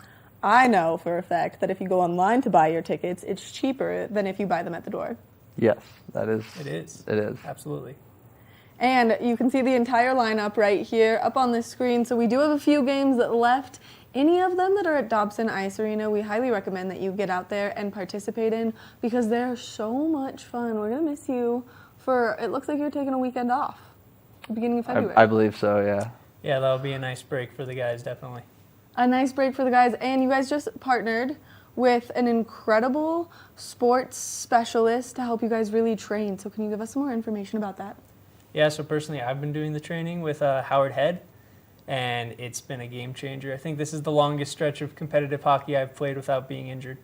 Speaker 2: I know for a fact that if you go online to buy your tickets, it's cheaper than if you buy them at the door.
Speaker 17: Yes, that is.
Speaker 16: It is.
Speaker 17: It is.
Speaker 16: Absolutely.
Speaker 2: And you can see the entire lineup right here up on the screen. So we do have a few games left. Any of them that are at Dobson Ice Arena, we highly recommend that you get out there and participate in because they're so much fun. We're going to miss you it looks like you're taking a weekend off, beginning of February.
Speaker 17: I believe so, yeah.
Speaker 16: Yeah, that'll be a nice break for the guys, definitely.
Speaker 2: A nice break for the guys. And you guys just partnered with an incredible sports specialist to help you guys really train. So can you give us some more information about that?
Speaker 16: Yeah, so personally, I've been doing the training with Howard Head, and it's been a game changer. I think this is the longest stretch of competitive hockey I've played without being injured.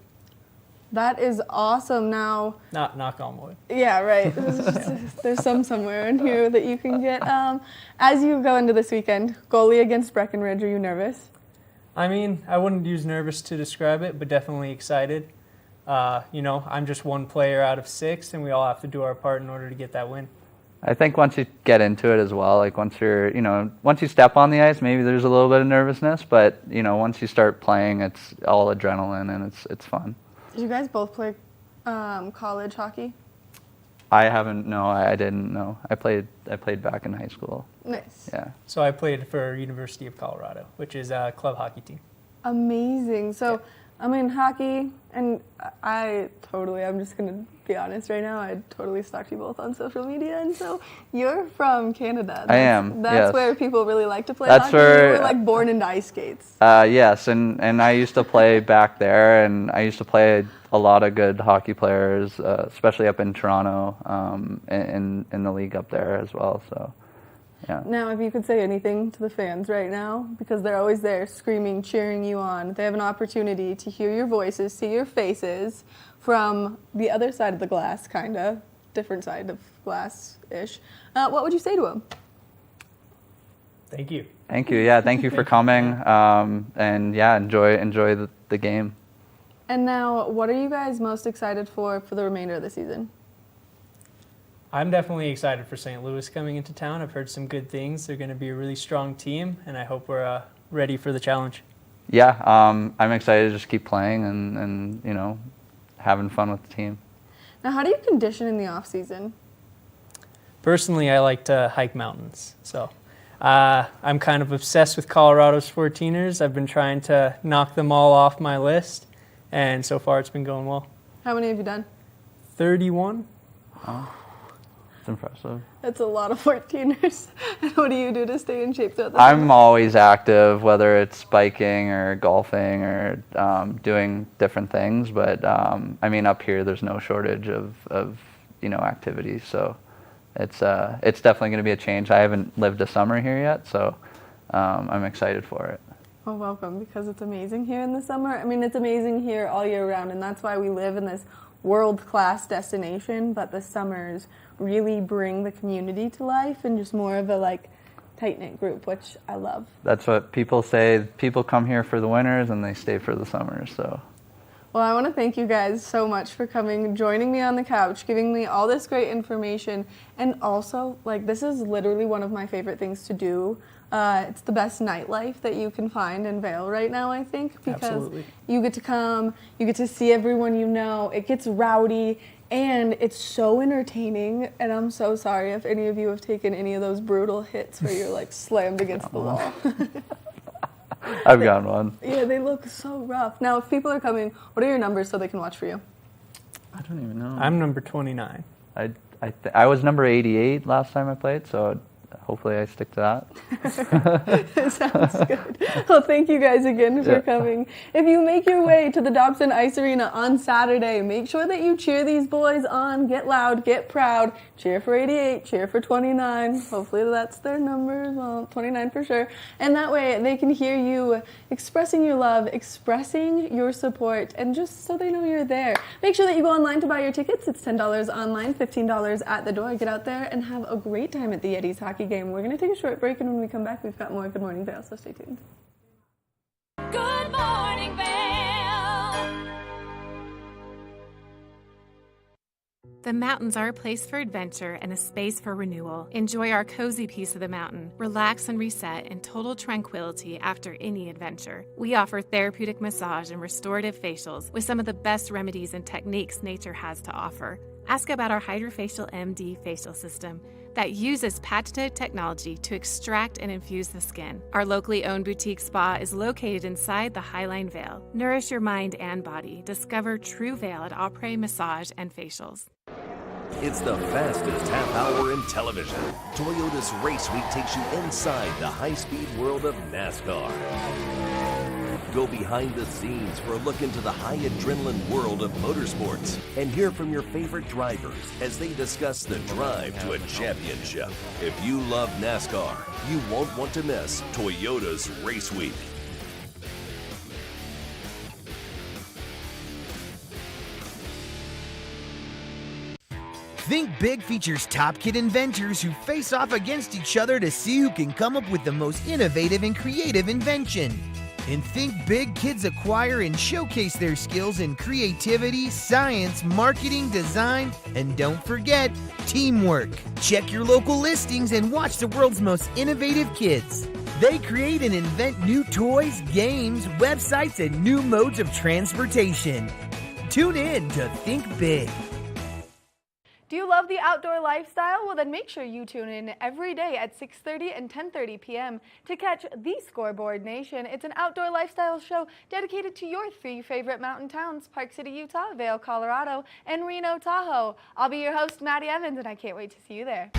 Speaker 2: That is awesome. Now,
Speaker 16: knock on wood.
Speaker 2: Yeah, right. There's some somewhere in here that you can get. As you go into this weekend, goalie against Breckenridge, are you nervous?
Speaker 16: I mean, I wouldn't use nervous to describe it, but definitely excited. I'm just one player out of 6, and we all have to do our part in order to get that win.
Speaker 17: I think once you get into it as well, once you step on the ice, maybe there's a little bit of nervousness, but once you start playing, it's all adrenaline and it's fun.
Speaker 2: Did you guys both play college hockey?
Speaker 17: I didn't know. I played back in high school.
Speaker 2: Nice.
Speaker 17: Yeah.
Speaker 16: So I played for University of Colorado, which is a club hockey team.
Speaker 2: Amazing. So, hockey, and I'm just going to be honest right now, I totally stalked you both on social media, and so you're from Canada.
Speaker 17: I am,
Speaker 2: That's
Speaker 17: yes.
Speaker 2: where people really like to play
Speaker 17: That's
Speaker 2: hockey.
Speaker 17: where,
Speaker 2: you were born into ice skates.
Speaker 17: Yes, and I used to play back there, and I used to play a lot of good hockey players, especially up in Toronto, in the league up there as well, so. Yeah.
Speaker 2: Now, if you could say anything to the fans right now, because they're always there screaming, cheering you on. They have an opportunity to hear your voices, see your faces from the other side of the glass, kind of, different side of glass-ish. What would you say to them?
Speaker 16: Thank you.
Speaker 17: Thank you. Yeah, thank you for coming. And yeah, enjoy the game.
Speaker 2: And now, what are you guys most excited for the remainder of the season?
Speaker 16: I'm definitely excited for St. Louis coming into town. I've heard some good things. They're going to be a really strong team, and I hope we're ready for the challenge.
Speaker 17: Yeah, I'm excited to just keep playing and having fun with the team.
Speaker 2: Now, how do you condition in the off season?
Speaker 16: Personally, I like to hike mountains. So I'm kind of obsessed with Colorado's 14ers. I've been trying to knock them all off my list, and so far it's been going well.
Speaker 2: How many have you done?
Speaker 16: 31.
Speaker 17: Oh. Impressive.
Speaker 2: That's a lot of 14ers. And what do you do to stay in shape throughout the
Speaker 17: I'm
Speaker 2: summer?
Speaker 17: always active, whether it's biking or golfing or doing different things. But up here, there's no shortage of activities. So, it's definitely going to be a change. I haven't lived a summer here yet, so I'm excited for it.
Speaker 2: Well, welcome, because it's amazing here in the summer. I mean, it's amazing here all year round, and that's why we live in this world-class destination, but the summers really bring the community to life and just more of a, like, tight-knit group, which I love.
Speaker 17: That's what people say. People come here for the winters, and they stay for the summers, so.
Speaker 2: Well, I want to thank you guys so much for coming, joining me on the couch, giving me all this great information, and also, like, this is literally one of my favorite things to do. It's the best nightlife that you can find in Vail right now, I think, because
Speaker 16: Absolutely.
Speaker 2: you get to come, you get to see everyone you know, it gets rowdy, and it's so entertaining, and I'm so sorry if any of you have taken any of those brutal hits where you're, like, slammed against the wall.
Speaker 17: I've gotten one.
Speaker 2: Yeah, they look so rough. Now, if people are coming, what are your numbers so they can watch for you?
Speaker 17: I don't even know.
Speaker 16: I'm number 29.
Speaker 17: I was number 88 last time I played, so hopefully I stick to that.
Speaker 2: Sounds good. Well, thank you guys again for coming. If you make your way to the Dobson Ice Arena on Saturday, make sure that you cheer these boys on. Get loud, get proud. Cheer for 88, cheer for 29. Hopefully that's their numbers. Well, 29 for sure. And that way they can hear you expressing your love, expressing your support, and just so they know you're there. Make sure that you go online to buy your tickets. It's $10 online, $15 at the door. Get out there and have a great time at the Yetis hockey game. We're going to take a short break, and when we come back, we've got more Good Morning Vail, so stay tuned.
Speaker 1: Good morning, Vail.
Speaker 5: The mountains are a place for adventure and a space for renewal. Enjoy our cozy piece of the mountain. Relax and reset in total tranquility after any adventure. We offer therapeutic massage and restorative facials with some of the best remedies and techniques nature has to offer. Ask about our Hydrofacial MD facial system that uses patented technology to extract and infuse the skin. Our locally owned boutique spa is located inside the Highline Vail. Nourish your mind and body. Discover true Vail at Après Massage and Facials.
Speaker 18: It's the fastest half hour in television. Toyota's Race Week takes you inside the high-speed world of NASCAR. Go behind the scenes for a look into the high adrenaline world of motorsports and hear from your favorite drivers as they discuss the drive to a championship. If you love NASCAR, you won't want to miss Toyota's Race Week.
Speaker 10: Think Big features top kid inventors who face off against each other to see who can come up with the most innovative and creative invention. And Think Big kids acquire and showcase their skills in creativity, science, marketing, design, and don't forget, teamwork. Check your local listings and watch the world's most innovative kids. They create and invent new toys, games, websites, and new modes of transportation. Tune in to Think Big.
Speaker 2: Do you love the outdoor lifestyle? Well, then make sure you tune in every day at 6:30 and 10:30 p.m. to catch The Scoreboard Nation. It's an outdoor lifestyle show dedicated to your three favorite mountain towns: Park City, Utah, Vail, Colorado, and Reno, Tahoe. I'll be your host, Maddie Evans, and I can't wait to see you there.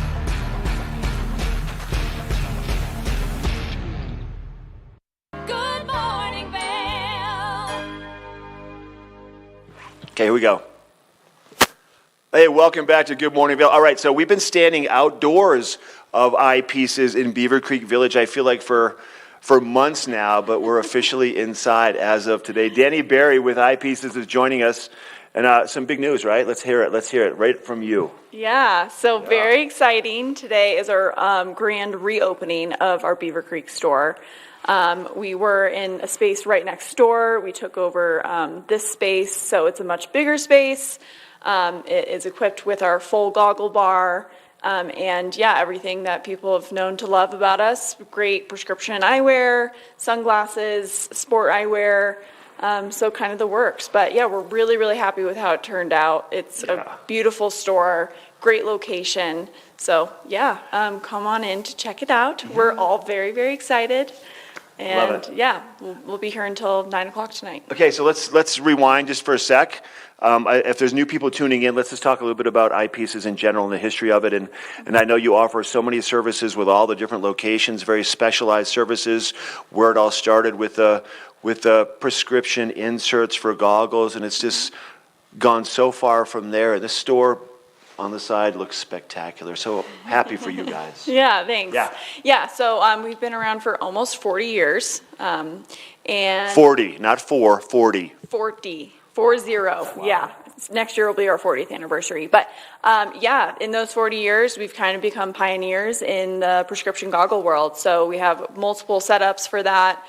Speaker 1: Good morning, Vail.
Speaker 11: Okay, here we go. Hey, welcome back to Good Morning Vail. All right, so we've been standing outdoors of Eyepieces in Beaver Creek Village, I feel like for months now, but we're officially inside as of today. Danny Barry with Eyepieces is joining us, and some big news, right? Let's hear it right from you.
Speaker 19: Yeah, so very exciting. Today is our grand reopening of our Beaver Creek store. We were in a space right next door. We took over this space, so it's a much bigger space. It is equipped with our full goggle bar, and yeah, everything that people have known to love about us. Great prescription eyewear, sunglasses, sport eyewear, so kind of the works. But yeah, we're really, really happy with how it turned out. It's a beautiful store, great location. So yeah, come on in to check it out. Yeah. We're all very, very excited. And yeah, we'll be here until 9 o'clock tonight.
Speaker 11: Okay, so let's rewind just for a sec. If there's new people tuning in, let's just talk a little bit about Eyepieces in general and the history of it. And I know you offer so many services with all the different locations, very specialized services. Where it all started with the prescription inserts for goggles, and it's just gone so far from there. This store on the side looks spectacular. So happy for you guys.
Speaker 19: Yeah, thanks.
Speaker 11: Yeah.
Speaker 19: Yeah, so we've been around for almost 40 years. And
Speaker 11: 40, not 4, 40.
Speaker 19: 40. Yeah. Next year will be our 40th anniversary. But yeah, in those 40 years, we've kind of become pioneers in the prescription goggle world. So we have multiple setups for that.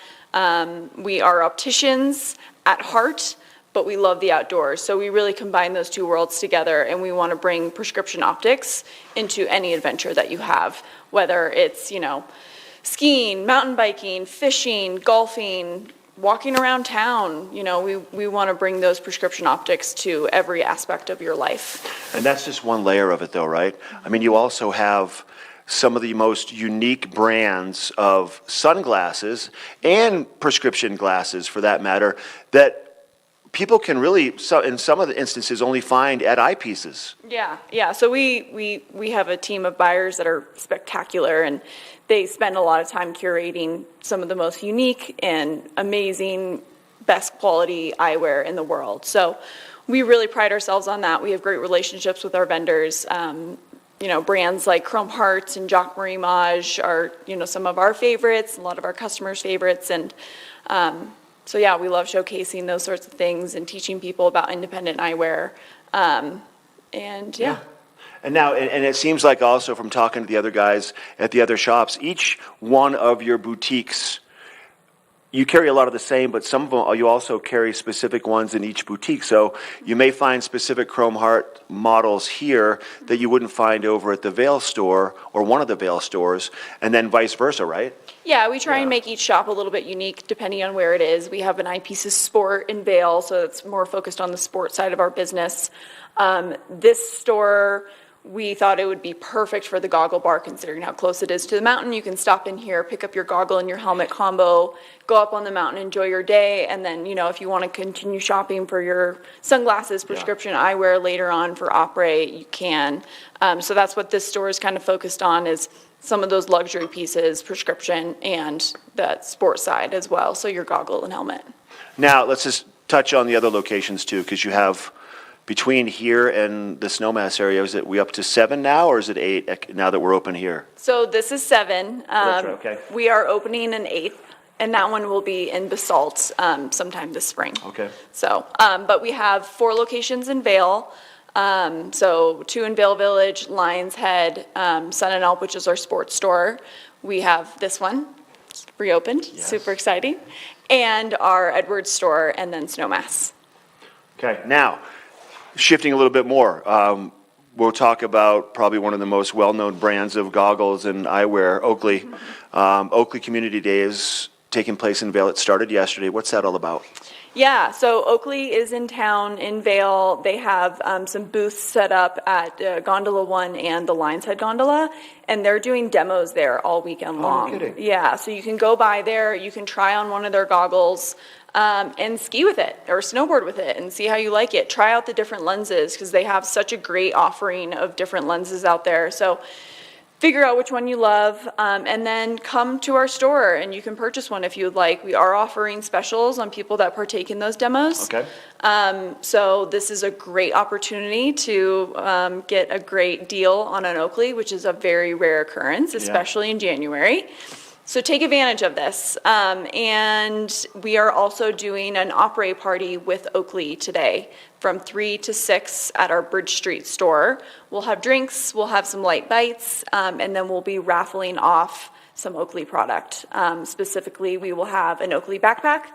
Speaker 19: We are opticians at heart, but we love the outdoors. So we really combine those two worlds together, and we want to bring prescription optics into any adventure that you have, whether it's, skiing, mountain biking, fishing, golfing, walking around town. We want to bring those prescription optics to every aspect of your life.
Speaker 11: And that's just one layer of it, though, right? I mean, you also have some of the most unique brands of sunglasses and prescription glasses, for that matter, that people can really, in some of the instances, only find at eyepieces.
Speaker 19: Yeah. So we have a team of buyers that are spectacular, and they spend a lot of time curating some of the most unique and amazing, best quality eyewear in the world. So we really pride ourselves on that. We have great relationships with our vendors. Brands like Chrome Hearts and Jacques Marie Mage are, some of our favorites, a lot of our customers' favorites. And so, yeah, we love showcasing those sorts of things and teaching people about independent eyewear. Yeah.
Speaker 11: And now, and it seems like also from talking to the other guys at the other shops, each one of your boutiques, you carry a lot of the same, but some of them, you also carry specific ones in each boutique. So you may find specific Chrome Heart models here that you wouldn't find over at the Vail store or one of the Vail stores, and then vice versa, right?
Speaker 19: Yeah, we try and make each shop a little bit unique depending on where it is. We have an Eyepieces Sport in Vail, so it's more focused on the sport side of our business. This store, we thought it would be perfect for the goggle bar, considering how close it is to the mountain. You can stop in here, pick up your goggle and your helmet combo, go up on the mountain, enjoy your day, and then, if you want to continue shopping for your sunglasses, prescription eyewear later on for après, you can. So that's what this store is kind of focused on, is some of those luxury pieces, prescription, and that sports side as well, so your goggle and helmet.
Speaker 11: Now, let's just touch on the other locations too, because you have between here and the Snowmass area, is it we up to 7 now, or is it 8 now that we're open here?
Speaker 19: So this is 7.
Speaker 11: That's right, okay.
Speaker 19: We are opening an 8th, and that one will be in Basalt sometime this spring.
Speaker 11: Okay.
Speaker 19: So, but we have 4 locations in Vail. So 2 in Vail Village, Lions Head, Sun and Alp, which is our sports store. We have this one reopened, super exciting, and our Edwards store, and then Snowmass.
Speaker 11: Okay, now, shifting a little bit more, we'll talk about probably one of the most well-known brands of goggles and eyewear, Oakley. Oakley Community Day is taking place in Vail. It started yesterday. What's that all about?
Speaker 19: Yeah, so Oakley is in town in Vail. They have some booths set up at Gondola 1 and the Lions Head Gondola, and they're doing demos there all weekend long.
Speaker 11: No kidding.
Speaker 19: Yeah, so you can go by there, you can try on one of their goggles, and ski with it or snowboard with it and see how you like it. Try out the different lenses, because they have such a great offering of different lenses out there. So figure out which one you love, and then come to our store and you can purchase one if you would like. We are offering specials on people that partake in those demos.
Speaker 11: Okay.
Speaker 19: So this is a great opportunity to get a great deal on an Oakley, which is a very rare occurrence, especially in January. So take advantage of this. And we are also doing an après party with Oakley today from 3 to 6 at our Bridge Street store. We'll have drinks, we'll have some light bites, and then we'll be raffling off some Oakley product. Specifically, we will have an Oakley backpack,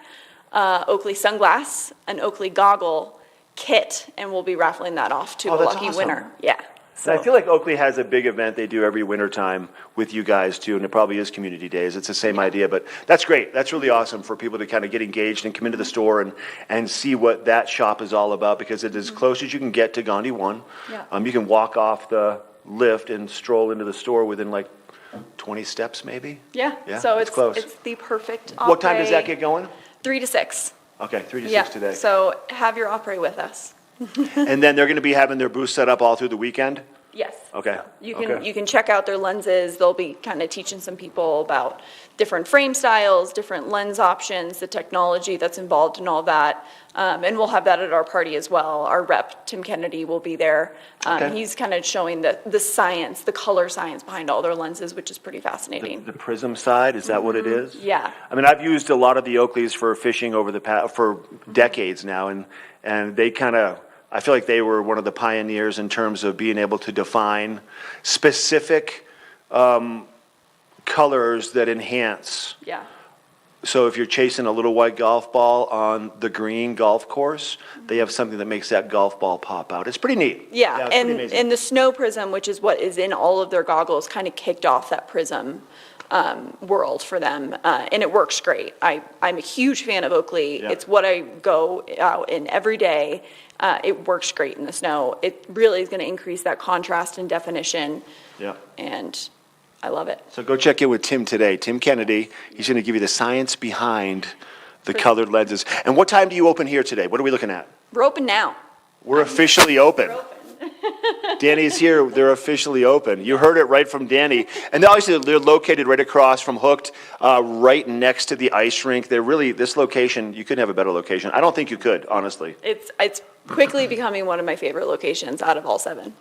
Speaker 19: Oakley sunglass, an Oakley goggle kit, and we'll be raffling that off to a lucky winner. Yeah.
Speaker 11: So I feel like Oakley has a big event they do every winter time with you guys too, and it probably is Community Days. It's the same idea, but that's great. That's really awesome for people to kind of get engaged and come into the store and see what that shop is all about, because it is as close as you can get to Gandhi 1.
Speaker 19: Yeah.
Speaker 11: You can walk off the lift and stroll into the store within like 20 steps maybe.
Speaker 19: Yeah.
Speaker 11: Yeah,
Speaker 19: So
Speaker 11: it's close.
Speaker 19: It's the perfect
Speaker 11: What time does that
Speaker 19: après.
Speaker 11: get going?
Speaker 19: 3 to 6.
Speaker 11: Okay, 3 to
Speaker 19: Yeah.
Speaker 11: 6 today.
Speaker 19: So have your après with us.
Speaker 11: And then they're going to be having their booth set up all through the weekend?
Speaker 19: Yes.
Speaker 11: Okay.
Speaker 19: You can check out their lenses. They'll be kind of teaching some people about different frame styles, different lens options, the technology that's involved in all that. And we'll have that at our party as well. Our rep, Tim Kennedy, will be there. He's kind of showing the science, the color science behind all their lenses, which is pretty fascinating.
Speaker 11: The prism side, is that what it is?
Speaker 19: Yeah.
Speaker 11: I mean, I've used a lot of the Oakleys for fishing over for decades now, and they kind of, I feel like they were one of the pioneers in terms of being able to define specific colors that enhance.
Speaker 19: Yeah.
Speaker 11: So if you're chasing a little white golf ball on the green golf course, they have something that makes that golf ball pop out. It's pretty neat.
Speaker 19: Yeah,
Speaker 11: it's pretty amazing.
Speaker 19: and the snow prism, which is what is in all of their goggles, kind of kicked off that prism world for them, and it works great. I'm a huge fan of Oakley.
Speaker 11: Yeah.
Speaker 19: It's what I go out in every day. It works great in the snow. It really is going to increase that contrast and definition.
Speaker 11: Yeah.
Speaker 19: And I love it.
Speaker 11: So go check in with Tim today. Tim Kennedy. He's going to give you the science behind the colored lenses. And what time do you open here today? What are we looking at?
Speaker 19: We're open now.
Speaker 11: We're officially open. Danny's here. They're officially open. You heard it right from Danny. And obviously they're located right across from Hooked, right next to the ice rink. They're really, this location, you couldn't have a better location. I don't think you could, honestly.
Speaker 19: It's quickly becoming one of my favorite locations out of all 7.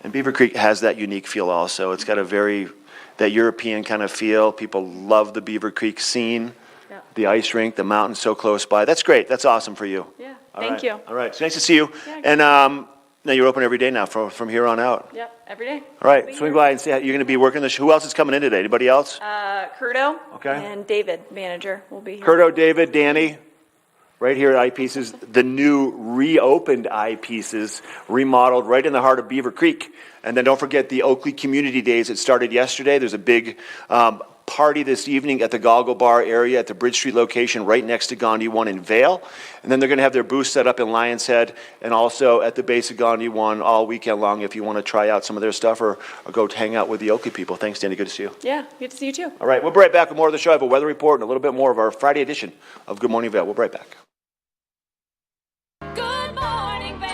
Speaker 11: And Beaver Creek has that unique feel also. It's got that European kind of feel. People love the Beaver Creek scene, the ice rink, the mountains so close by. That's great. That's awesome for you.
Speaker 19: Yeah,
Speaker 11: All
Speaker 19: thank
Speaker 11: right.
Speaker 19: you.
Speaker 11: All right, it's nice to see you.
Speaker 19: Yeah,
Speaker 11: and now you're open every day now from here on out.
Speaker 19: Yep, every day.
Speaker 11: All right, swing by and see how you're going to be working this. Who else is coming in today? Anybody else?
Speaker 19: Curto
Speaker 11: Okay.
Speaker 19: and David, manager, will be here.
Speaker 11: Curto, David, Danny, right here at Eyepieces, the new reopened Eyepieces, remodeled right in the heart of Beaver Creek. And then don't forget the Oakley Community Days that started yesterday. There's a big party this evening at the Goggle Bar area at the Bridge Street location right next to Gandhi 1 in Vail. And then they're going to have their booth set up in Lion's Head and also at the base of Gandhi 1 all weekend long if you want to try out some of their stuff or go hang out with the Oakley people. Thanks, Danny. Good to see you.
Speaker 19: Yeah, good to see you too.
Speaker 11: All right, we'll be right back with more of the show. I have a weather report and a little bit more of our Friday edition of Good Morning Vail. We'll be right back.
Speaker 1: Good morning, Vail.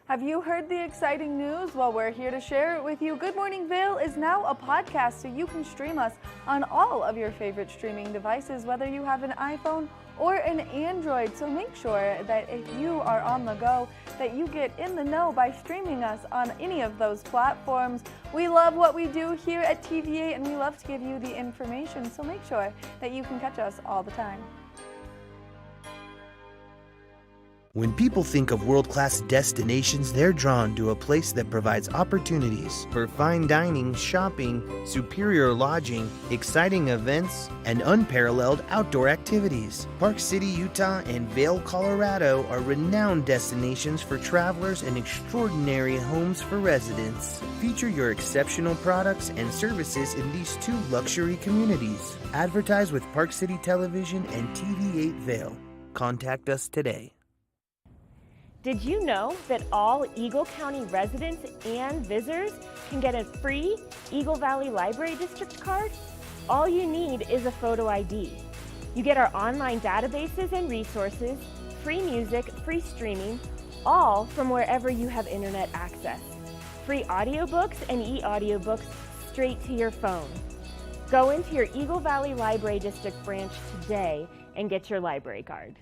Speaker 2: Have you heard the exciting news? Well, we're here to share it with you. Good Morning Vail is now a podcast, so you can stream us on all of your favorite streaming devices, whether you have an iPhone or an Android. So make sure that if you are on the go, that you get in the know by streaming us on any of those platforms. We love what we do here at TVA, and we love to give you the information, so make sure that you can catch us all the time.
Speaker 10: When people think of world-class destinations, they're drawn to a place that provides opportunities for fine dining, shopping, superior lodging, exciting events, and unparalleled outdoor activities. Park City, Utah, and Vail, Colorado are renowned destinations for travelers and extraordinary homes for residents. Feature your exceptional products and services in these 2 luxury communities. Advertise with Park City Television and TV8 Vail. Contact us today.
Speaker 6: Did you know that all Eagle County residents and visitors can get a free Eagle Valley Library District card? All you need is a photo ID. You get our online databases and resources, free music, free streaming, all from wherever you have internet access. Free audiobooks and e-audiobooks straight to your phone. Go into your Eagle Valley Library District branch today and get your library card.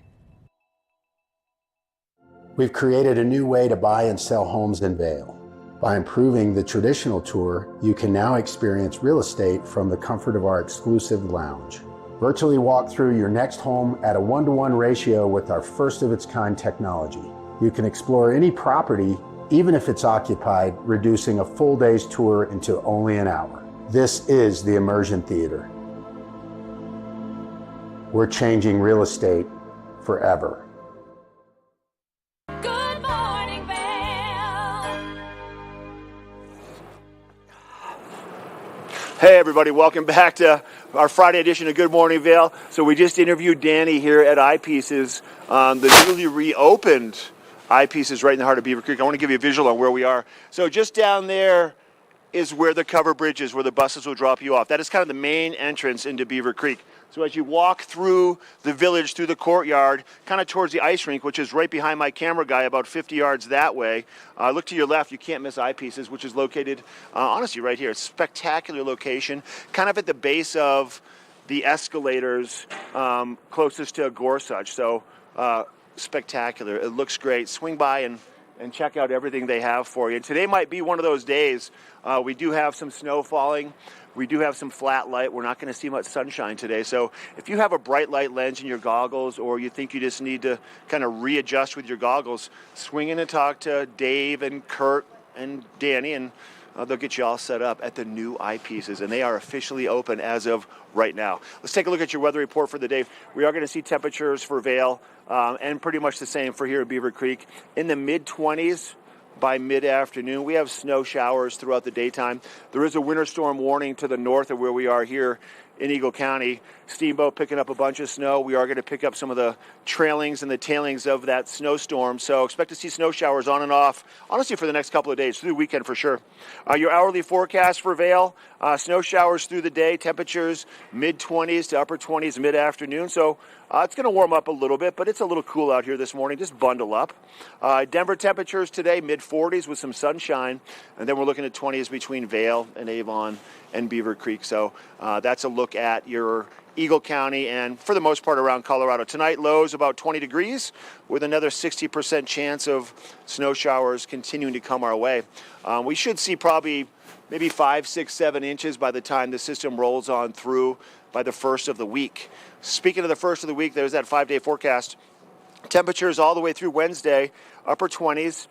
Speaker 13: We've created a new way to buy and sell homes in Vail. By improving the traditional tour, you can now experience real estate from the comfort of our exclusive lounge. Virtually walk through your next home at a 1-to-1 ratio with our first-of-its-kind technology. You can explore any property, even if it's occupied, reducing a full day's tour into only an hour. This is the Immersion Theater. We're changing real estate forever.
Speaker 1: Good morning, Vail.
Speaker 11: Hey everybody, welcome back to our Friday edition of Good Morning Vail. So we just interviewed Danny here at Eyepieces, the newly reopened Eyepieces right in the heart of Beaver Creek. I want to give you a visual on where we are. So just down there is where the cover bridge is, where the buses will drop you off. That is kind of the main entrance into Beaver Creek. So as you walk through the village, through the courtyard, kind of towards the ice rink, which is right behind my camera guy, about 50 yards that way, look to your left, you can't miss Eyepieces, which is located, honestly, right here. It's a spectacular location, kind of at the base of the escalators closest to Gorsuch. So spectacular. It looks great. Swing by and check out everything they have for you. And today might be one of those days. We do have some snow falling. We do have some flat light. We're not going to see much sunshine today. So if you have a bright light lens in your goggles, or you think you just need to kind of readjust with your goggles, swing in and talk to Dave and Kurt and Danny, and they'll get you all set up at the new Eyepieces, and they are officially open as of right now. Let's take a look at your weather report for the day. We are going to see temperatures for Vail and pretty much the same for here at Beaver Creek in the mid-20s. By mid-afternoon, we have snow showers throughout the daytime. There is a winter storm warning to the north of where we are here in Eagle County. Steamboat picking up a bunch of snow. We are going to pick up some of the trailings and the tailings of that snowstorm. So expect to see snow showers on and off, honestly, for the next couple of days, through the weekend for sure. Your hourly forecast for Vail, snow showers through the day, temperatures mid-20s to upper 20s mid-afternoon. So it's going to warm up a little bit, but it's a little cool out here this morning. Just bundle up. Denver temperatures today, mid-40s with some sunshine. And then we're looking at 20s between Vail and Avon and Beaver Creek. So that's a look at your Eagle County and for the most part around Colorado. Tonight, lows about 20 degrees with another 60% chance of snow showers continuing to come our way. We should see probably maybe 5, 6, 7 inches by the time the system rolls on through by the first of the week. Speaking of the first of the week, there's that 5-day forecast. Temperatures all the way through Wednesday, upper 20s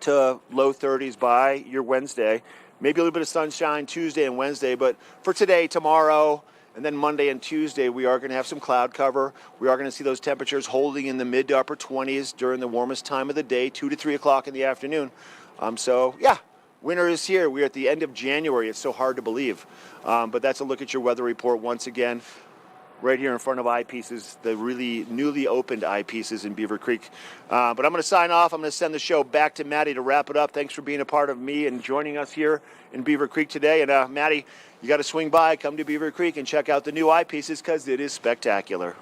Speaker 11: to low 30s by your Wednesday. Maybe a little bit of sunshine Tuesday and Wednesday, but for today, tomorrow, and then Monday and Tuesday, we are going to have some cloud cover. We are going to see those temperatures holding in the mid to upper 20s during the warmest time of the day, 2 to 3 o'clock in the afternoon. So, yeah, winter is here. We're at the end of January. It's so hard to believe. But that's a look at your weather report once again. Right here in front of Eyepieces, the really newly opened Eyepieces in Beaver Creek. But I'm going to sign off. I'm going to send the show back to Maddie to wrap it up. Thanks for being a part of me and joining us here in Beaver Creek today. And Maddie, you got to swing by, come to Beaver Creek and check out the new Eyepieces because it is spectacular.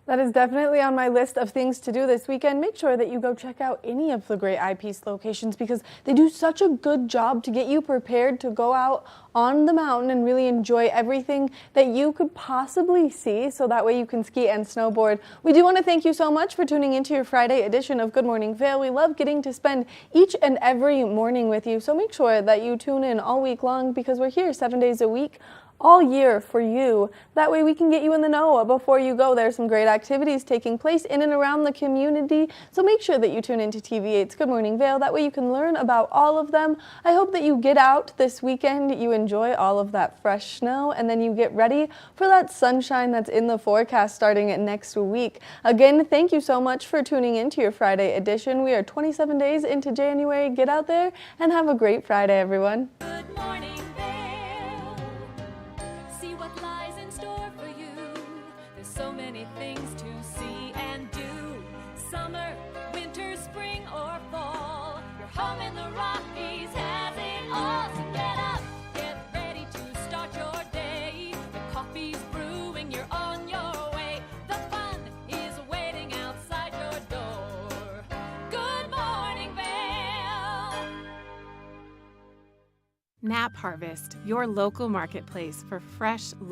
Speaker 2: That is definitely on my list of things to do this weekend. Make sure that you go check out any of the great Eyepiece locations because they do such a good job to get you prepared to go out on the mountain and really enjoy everything that you could possibly see, so that way you can ski and snowboard. We do want to thank you so much for tuning into your Friday edition of Good Morning Vail. We love getting to spend each and every morning with you, so make sure that you tune in all week long because we're here 7 days a week all year for you. That way we can get you in the know before you go. There's some great activities taking place in and around the community, so make sure that you tune into TV8's Good Morning Vail. That way you can learn about all of them. I hope that you get out this weekend, you enjoy all of that fresh snow, and then you get ready for that sunshine that's in the forecast starting next week. Again, thank you so much for tuning into your Friday edition. We are 27 days into January. Get out there and have a great Friday, everyone.
Speaker 1: Good morning, Vail. See what lies in store for you. There's so many things to see and do. Summer, winter, spring, or fall. Your home in the Rockies has it all. So get up, get ready to start your day. The coffee's brewing, you're on your way. The fun is waiting outside your door. Good morning, Vail.
Speaker 5: Nap Harvest, your local marketplace for fresh, local